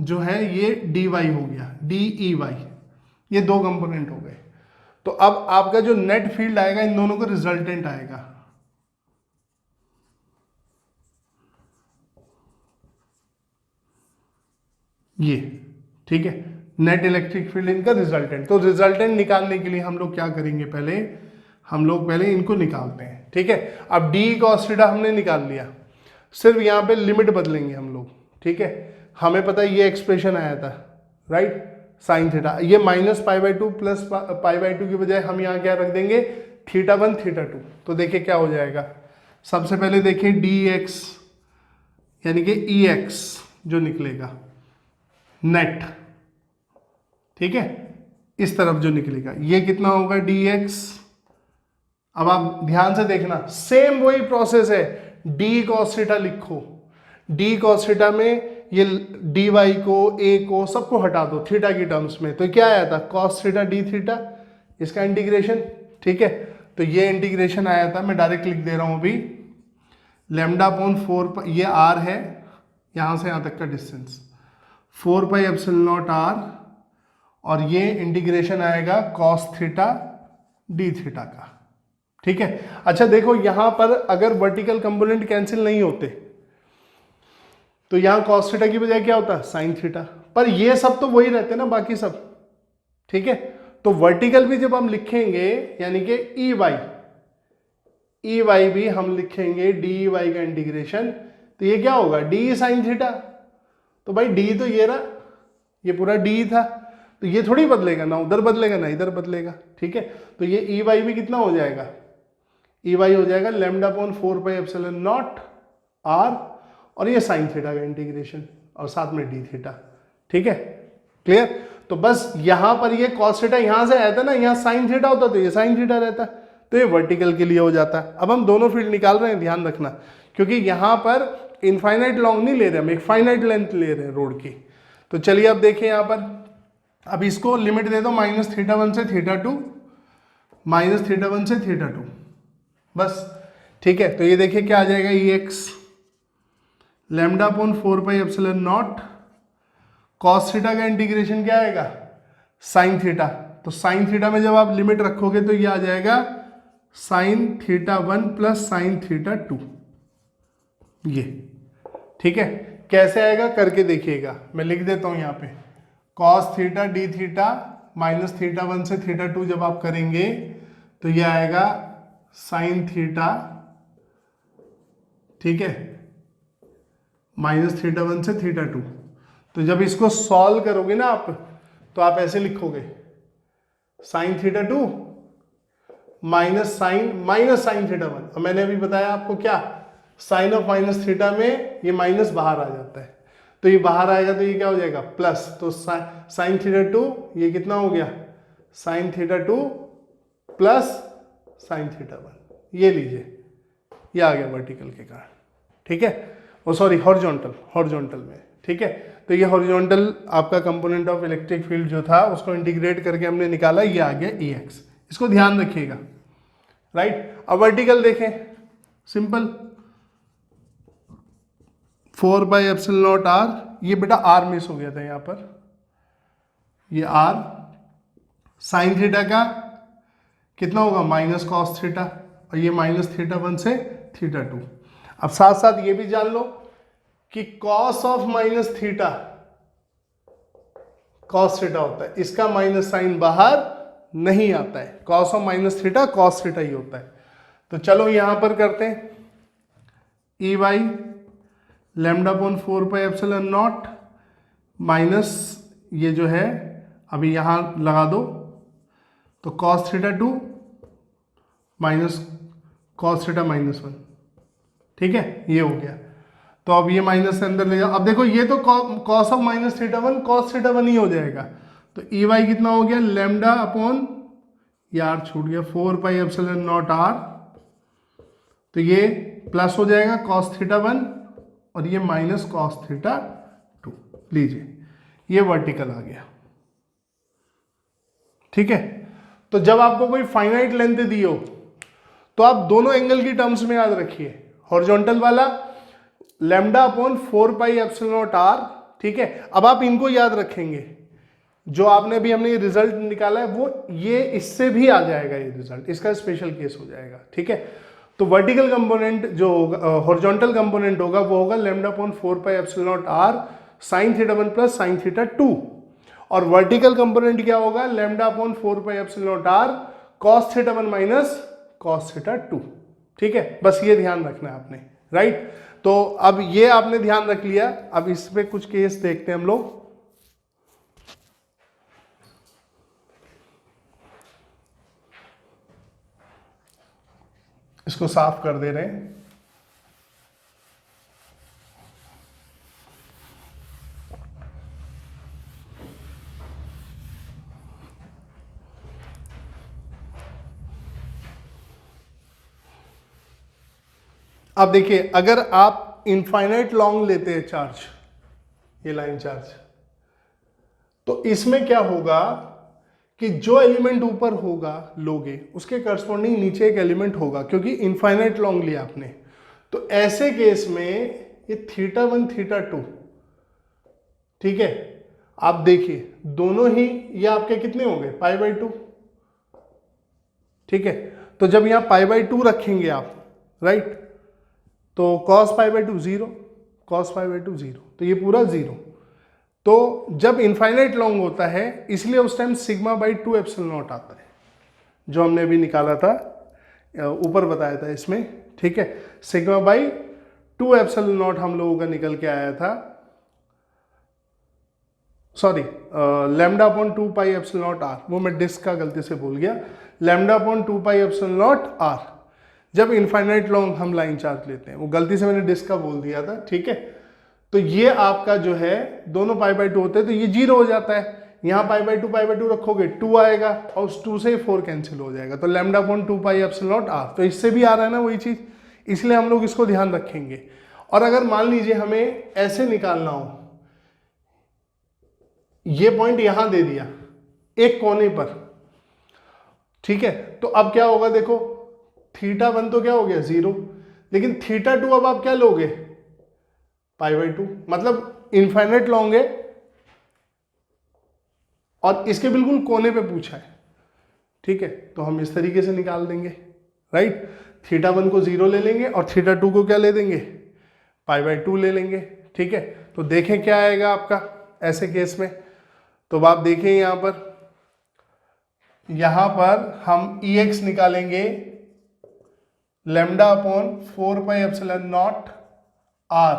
जो है ये dy हो गया, dEy, ये दो कंपोनेंट हो गए। तो अब आपका जो नेट फील्ड आएगा इन दोनों का रिजल्टेंट आएगा, ये, ठीक है, नेट इलेक्ट्रिक फील्ड इनका रिजल्टेंट। तो रिजल्टेंट निकालने के लिए हम लोग क्या करेंगे, पहले हम लोग पहले इनको निकालते हैं, ठीक है। अब डी कॉस थीटा हमने निकाल लिया, सिर्फ यहाँ पे लिमिट बदलेंगे हम लोग, ठीक है। हमें पता है ये एक्सप्रेशन आया था, राइट, साइन थीटा, ये -π/2 प्लस π/2 की बजाय हम यहाँ क्या रख देंगे, θ1 θ2। तो देखिए क्या हो जाएगा, सबसे पहले देखिए dx यानी कि ex जो निकलेगा नेट, ठीक है, इस तरफ जो निकलेगा ये कितना होगा dx। अब आप ध्यान से देखना, सेम वही प्रोसेस है, डी कॉस थीटा लिखो, डी कॉस थीटा में ये dy को a को सबको हटा दो थीटा की टर्म्स में, तो क्या आया था cos थीटा d थीटा, इसका इंटीग्रेशन, ठीक है। तो ये इंटीग्रेशन आया था, मैं डायरेक्ट लिख दे रहा हूं अभी, λ/4, ये r है, यहां से यहां तक का डिस्टेंस 4πε0r, और ये इंटीग्रेशन आएगा cos थीटा d थीटा का, ठीक है। अच्छा देखो यहां पर अगर वर्टिकल कंपोनेंट कैंसिल नहीं होते तो यहां cos थीटा की बजाय क्या होता है sin थीटा, पर ये सब तो वही रहते ना बाकी सब, ठीक है। तो वर्टिकल भी जब हम लिखेंगे यानी कि ई वाई भी हम लिखेंगे डी वाई का इंटीग्रेशन, तो ये क्या होगा डी साइन थीटा। तो भाई डी तो ये रहा, ये पूरा डी था, तो ये थोड़ी बदलेगा, ना उधर बदलेगा ना इधर बदलेगा, ठीक है। तो ये ई वाई भी कितना हो जाएगा, ई वाई हो जाएगा λ/4πε0 r, और ये साइन थीटा का इंटीग्रेशन और साथ में डी थीटा, ठीक है, क्लियर। तो बस यहां पर ये cos थीटा यहां से आया था ना, यहां साइन थीटा होता तो ये साइन थीटा रहता, तो ये वर्टिकल के लिए हो जाता है। अब हम दोनों फील्ड निकाल रहे हैं, ध्यान रखना, क्योंकि यहां पर इनफाइनाइट लॉन्ग नहीं ले रहे हम, एक फाइनाइट लेंथ ले रहे हैं रोड की। तो चलिए अब देखिए यहां पर, अब इसको लिमिट दे दो -θ1 से θ2, -θ1 से θ2, बस, ठीक है। तो ये देखिए क्या आ जाएगा, ex λ/4πε0 cos थीटा का इंटीग्रेशन क्या आएगा sin थीटा। तो sin थीटा में जब आप लिमिट रखोगे तो ये आ जाएगा sin θ1 प्लस sin θ2, ये, ठीक है। कैसे आएगा करके देखिएगा, मैं लिख देता हूं यहां पे, cos थीटा d थीटा -θ1 से θ2 जब आप करेंगे तो ये आएगा sin थीटा, ठीक है, -θ1 से θ2। तो जब इसको सॉल्व करोगे ना आप, तो आप ऐसे लिखोगे sin θ2 माइनस साइन θ1। और मैंने अभी बताया आपको क्या, साइन ऑफ माइनस थीटा में ये माइनस बाहर आ जाता है, तो ये बाहर आएगा तो ये क्या हो जाएगा प्लस, तो साइन θ2 ये कितना हो गया साइन θ2 प्लस साइन θ1, ये लीजिए, ये आ गया वर्टिकल के कारण, ठीक है, ओ सॉरी हॉरिजॉन्टल में, ठीक है। तो ये हॉरिजॉन्टल आपका कंपोनेंट ऑफ इलेक्ट्रिक फील्ड जो था उसको इंटीग्रेट करके हमने निकाला, ये आ गया Ex, इसको ध्यान रखिएगा, राइट। अब वर्टिकल देखें, सिंपल 4πε0r, ये बेटा r मिस हो गया था यहाँ पर, ये r साइन थीटा का कितना होगा माइनस कॉस थीटा, और ये -θ1 से θ2। अब साथ साथ ये भी जान लो कि cos of minus theta cos theta होता है, इसका माइनस साइन बाहर नहीं आता है, cos of minus theta cos theta ही होता है। तो चलो यहां पर करते हैं, ई वाई λ/4πε0 माइनस ये जो है अभी यहां लगा दो, तो cos θ2 माइनस cos θ -1, ठीक है, ये हो गया। तो अब ये माइनस से अंदर ले जाओ, अब देखो ये तो cos ऑफ माइनस θ1 cos θ1 ही हो जाएगा, तो ई वाई कितना हो गया लैम्डा अपॉन, यार छूट गया 4πε0r, तो ये प्लस हो जाएगा cos θ1 और ये माइनस cos θ2, लीजिए ये वर्टिकल आ गया, ठीक है। तो जब आपको कोई फाइनाइट लेंथ दी हो तो आप दोनों एंगल की टर्म्स में याद रखिए, हॉरिजॉन्टल वाला λ/4πε0r, ठीक है। अब आप इनको याद रखेंगे, जो आपने अभी हमने ये रिजल्ट निकाला है वो ये इससे भी आ जाएगा, ये रिजल्ट इसका स्पेशल केस हो जाएगा, ठीक है। तो वर्टिकल कंपोनेंट जो होगा, हॉरिजॉन्टल कंपोनेंट होगा वो होगा λ/4πε0r sin θ1 प्लस sin θ2, और वर्टिकल कंपोनेंट क्या होगा λ/4πε0r cos θ1 minus cos theta 2। ठीक है, बस ये ध्यान रखना है आपने, राइट। तो अब ये आपने ध्यान रख लिया। अब इस पे कुछ केस देखते हैं हम लोग। इसको साफ कर दे रहे हैं। अब देखिए, अगर आप इनफाइनाइट लॉन्ग लेते हैं चार्ज, ये लाइन चार्ज, तो इसमें क्या होगा कि जो एलिमेंट ऊपर होगा लोगे उसके करस्पॉन्डिंग नीचे एक एलिमेंट होगा, क्योंकि इनफाइनाइट लॉन्ग लिया आपने। तो ऐसे केस में ये थीटा 1 थीटा 2, ठीक है, आप देखिए दोनों ही ये आपके कितने हो गए, π/2। ठीक है, तो जब यहां π/2 रखेंगे आप, राइट, तो cos π/2 0, cos π/2 0, तो ये पूरा 0। तो जब इनफाइनाइट लॉन्ग होता है इसलिए उस टाइम σ/2 एप्सिलॉन नॉट आता है, जो हमने अभी निकाला था, ऊपर बताया था इसमें। ठीक है, σ/2 एप्सिलॉन नॉट हम लोगों का निकल के आया था, सॉरी, λ/2π एप्सिलॉन नॉट r, वो मैं डिस्क का गलती से भूल गया, λ/2π एप्सिलॉन नॉट r, जब इनफाइनाइट लॉन्ग हम लाइन चार्ज लेते हैं। वो गलती से मैंने डिस्क का बोल दिया था। ठीक है, तो ये आपका जो है दोनों π/2 होते हैं, तो ये 0 हो जाता है। यहाँ π/2 रखोगे 2 आएगा और उस 2 से 4 कैंसिल हो जाएगा, तो λ/2π एप्सिलॉन नॉट r, तो इससे भी आ रहा है ना वही चीज, इसलिए हम लोग इसको ध्यान रखेंगे। और अगर मान लीजिए हमें ऐसे निकालना हो, ये पॉइंट यहां दे दिया एक कोने पर, ठीक है, तो अब क्या होगा, देखो थीटा 1 तो क्या हो गया 0, लेकिन थीटा 2 अब आप क्या लोगे, π/2, मतलब इनफाइनाइट लॉन्ग है और इसके बिल्कुल कोने पे पूछा है। ठीक है, तो हम इस तरीके से निकाल देंगे, राइट। थीटा 1 को 0 ले लेंगे और थीटा 2 को क्या ले देंगे, π/2 ले लेंगे। ठीक है, तो देखें क्या आएगा आपका ऐसे केस में। तो आप देखें यहां पर हम EX निकालेंगे λ/4π एप्सिलॉन नॉट r।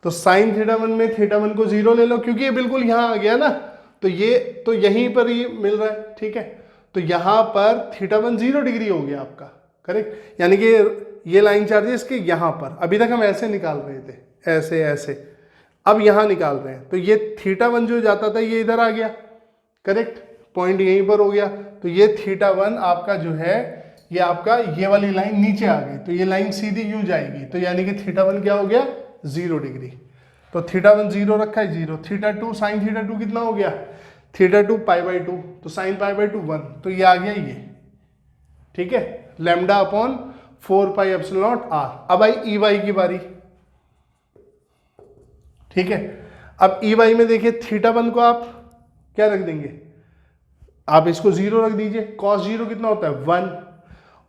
तो साइन थीटा 1 में थीटा 1 को 0 ले लो, क्योंकि ये बिल्कुल यहां आ गया ना, तो ये तो यहीं पर ये मिल रहा है। ठीक है, तो यहां पर थीटा 1 0 डिग्री हो गया आपका, करेक्ट, यानी कि ये लाइन चार्जेस के यहां पर, अभी तक हम ऐसे निकाल रहे थे, ऐसे ऐसे, अब यहां निकाल रहे हैं, तो ये थीटा 1 जो जाता था ये इधर आ गया, करेक्ट, पॉइंट यहीं पर हो गया। तो ये थीटा 1 आपका जो है, ये आपका ये वाली लाइन नीचे आ गई, तो ये लाइन सीधी यूं जाएगी, तो यानी कि थीटा 1 क्या हो गया, 0 डिग्री। तो थीटा 1 0 रखा है 0, थीटा 2 साइन थीटा 2 कितना हो गया, थीटा 2 π/2, तो साइन π/2 1, तो ये आ गया ये। ठीक है, λ/4π एप्सिलॉन नॉट r। अब आई EY की बारी। ठीक है, अब EY में देखिए थीटा 1 को आप क्या रख देंगे, आप इसको 0 रख दीजिए, cos 0 कितना होता है 1,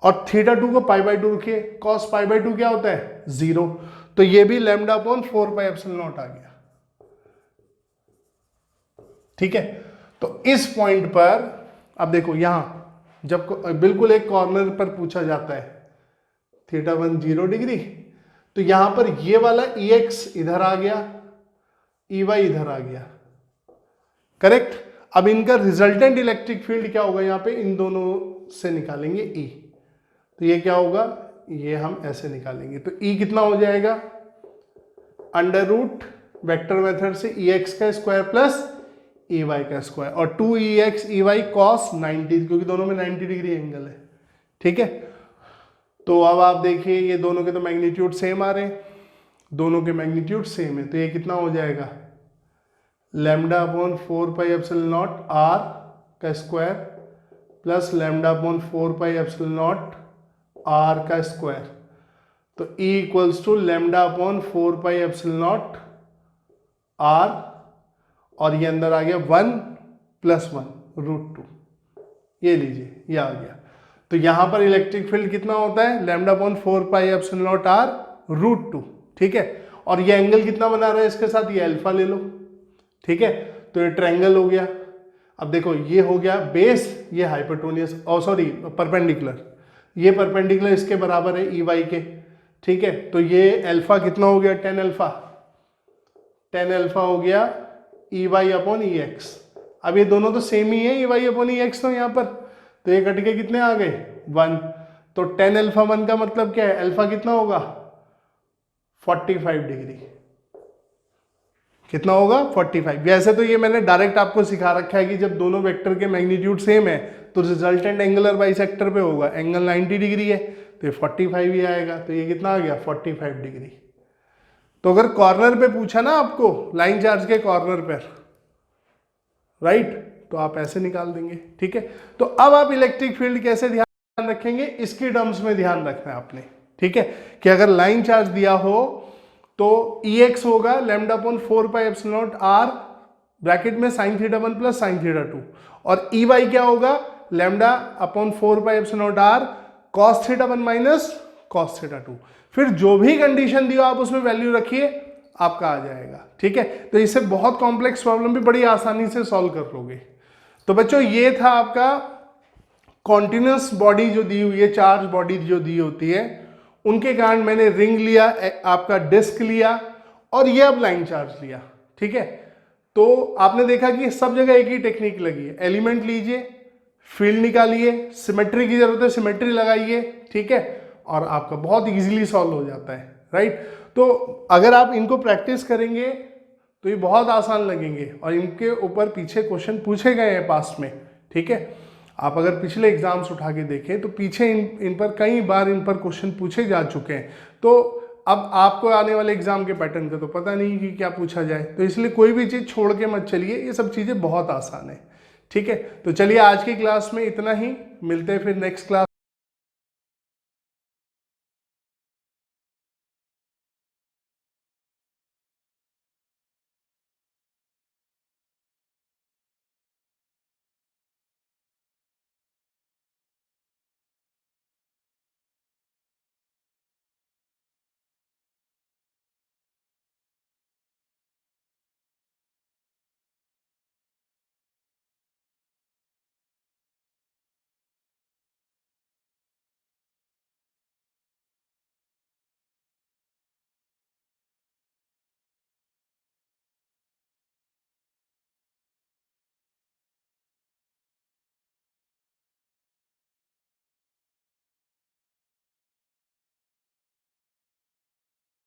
और थीटा 2 को π/2 रखिए, cos π/2 क्या होता है 0, तो ये भी λ/4π एप्सिलॉन नॉट आ गया। ठीक है, तो इस पॉइंट पर अब देखो, यहां जब बिल्कुल एक कॉर्नर पर पूछा जाता है थीटा 1 0 डिग्री, तो यहां पर ये वाला EX इधर आ गया, EY इधर आ गया, करेक्ट। अब इनका रिजल्टेंट इलेक्ट्रिक फील्ड क्या होगा, यहां पे इन दोनों से निकालेंगे E, तो ये क्या होगा, ये हम ऐसे निकालेंगे, तो E कितना हो जाएगा, अंडर रूट वेक्टर मेथड से EX का स्क्वायर प्लस EY का स्क्वायर, और 2EX EY cos 90, क्योंकि दोनों में 90 डिग्री एंगल है। ठीक है, तो अब आप देखिए ये दोनों के तो मैग्नीट्यूड सेम आ रहे हैं, दोनों के मैग्नीट्यूड सेम है, तो ये कितना हो जाएगा, λ/4π एप्सिलॉन नॉट r का square plus λ/4π epsilon naught r का स्क्वायर, तो E equals to λ/4π epsilon naught r, और ये अंदर आ गया 1 + 1 √2, ये लीजिए ये आ गया। तो यहां पर इलेक्ट्रिक फील्ड कितना होता है, λ/4π एप्सिलॉन नॉट r √2। ठीक है, और ये एंगल कितना बना रहा है इसके साथ, ये अल्फा ले लो। ठीक है, तो ये ट्रायंगल हो गया। अब देखो ये हो गया बेस, ये हाइपोटेन्यूस, और सॉरी परपेंडिकुलर, ये परपेंडिकुलर इसके बराबर है ई वाई के, ठीक है। तो ये अल्फा कितना हो गया, टेन अल्फा हो गया ई वाई अपॉन ई एक्स। अब ये दोनों तो सेम ही है, ई वाई अपॉन ई एक्स, तो यहाँ पर तो ये कट के कितने आ गए, 1। तो टेन अल्फा 1 का मतलब क्या है, अल्फा कितना होगा 45 डिग्री, कितना होगा 45। वैसे तो ये मैंने डायरेक्ट आपको सिखा रखा है कि जब दोनों वेक्टर के मैग्नीट्यूड सेम है तो रिजल्टेंट एंगुलर बाइसेक्टर पे होगा, एंगल 90 डिग्री है तो ये 45 ही आएगा। तो ये कितना आ गया 45 डिग्री। तो अगर कॉर्नर पे पूछा ना आपको, लाइन चार्ज के कॉर्नर पर, राइट, तो आप ऐसे निकाल देंगे, ठीक है। तो अब आप इलेक्ट्रिक फील्ड कैसे ध्यान रखेंगे, इसके टर्म्स में ध्यान रखना है आपने, ठीक है। कि अगर लाइन चार्ज दिया हो तो ई एक्स होगा lambda upon 4 pi epsilon naught R bracket में sine theta 1 plus sine theta 2, और ई वाई क्या होगा lambda upon 4 pi epsilon naught R cos theta 1 minus cos theta 2। फिर जो भी कंडीशन दी हो आप उसमें वैल्यू रखिए, आपका आ जाएगा, ठीक है। तो इससे बहुत कॉम्प्लेक्स प्रॉब्लम भी बड़ी आसानी से सॉल्व कर लोगे। तो बच्चों ये था आपका कॉन्टिन्यूस बॉडी जो दी हुई है, चार्ज बॉडी जो दी होती है, उनके कारण मैंने रिंग लिया, आपका डिस्क लिया, और ये अब लाइन चार्ज लिया, ठीक है। तो आपने देखा कि सब जगह एक ही टेक्निक लगी है, एलिमेंट लीजिए, फील्ड निकालिए, सिमेट्री की जरूरत है सिमेट्री लगाइए, ठीक है, और आपका बहुत इजीली सॉल्व हो जाता है, राइट। तो अगर आप इनको प्रैक्टिस करेंगे तो ये बहुत आसान लगेंगे, और इनके ऊपर पीछे क्वेश्चन पूछे गए हैं पास्ट में, ठीक है। आप अगर पिछले एग्जाम्स उठा के देखें तो पीछे इन पर कई बार इन पर क्वेश्चन पूछे जा चुके हैं। तो अब आपको आने वाले एग्जाम के पैटर्न का तो पता नहीं कि क्या पूछा जाए, तो इसलिए कोई भी चीज़ छोड़ के मत चलिए, ये सब चीज़ें बहुत आसान है, ठीक है। तो चलिए आज की क्लास में इतना ही, मिलते हैं फिर नेक्स्ट क्लास।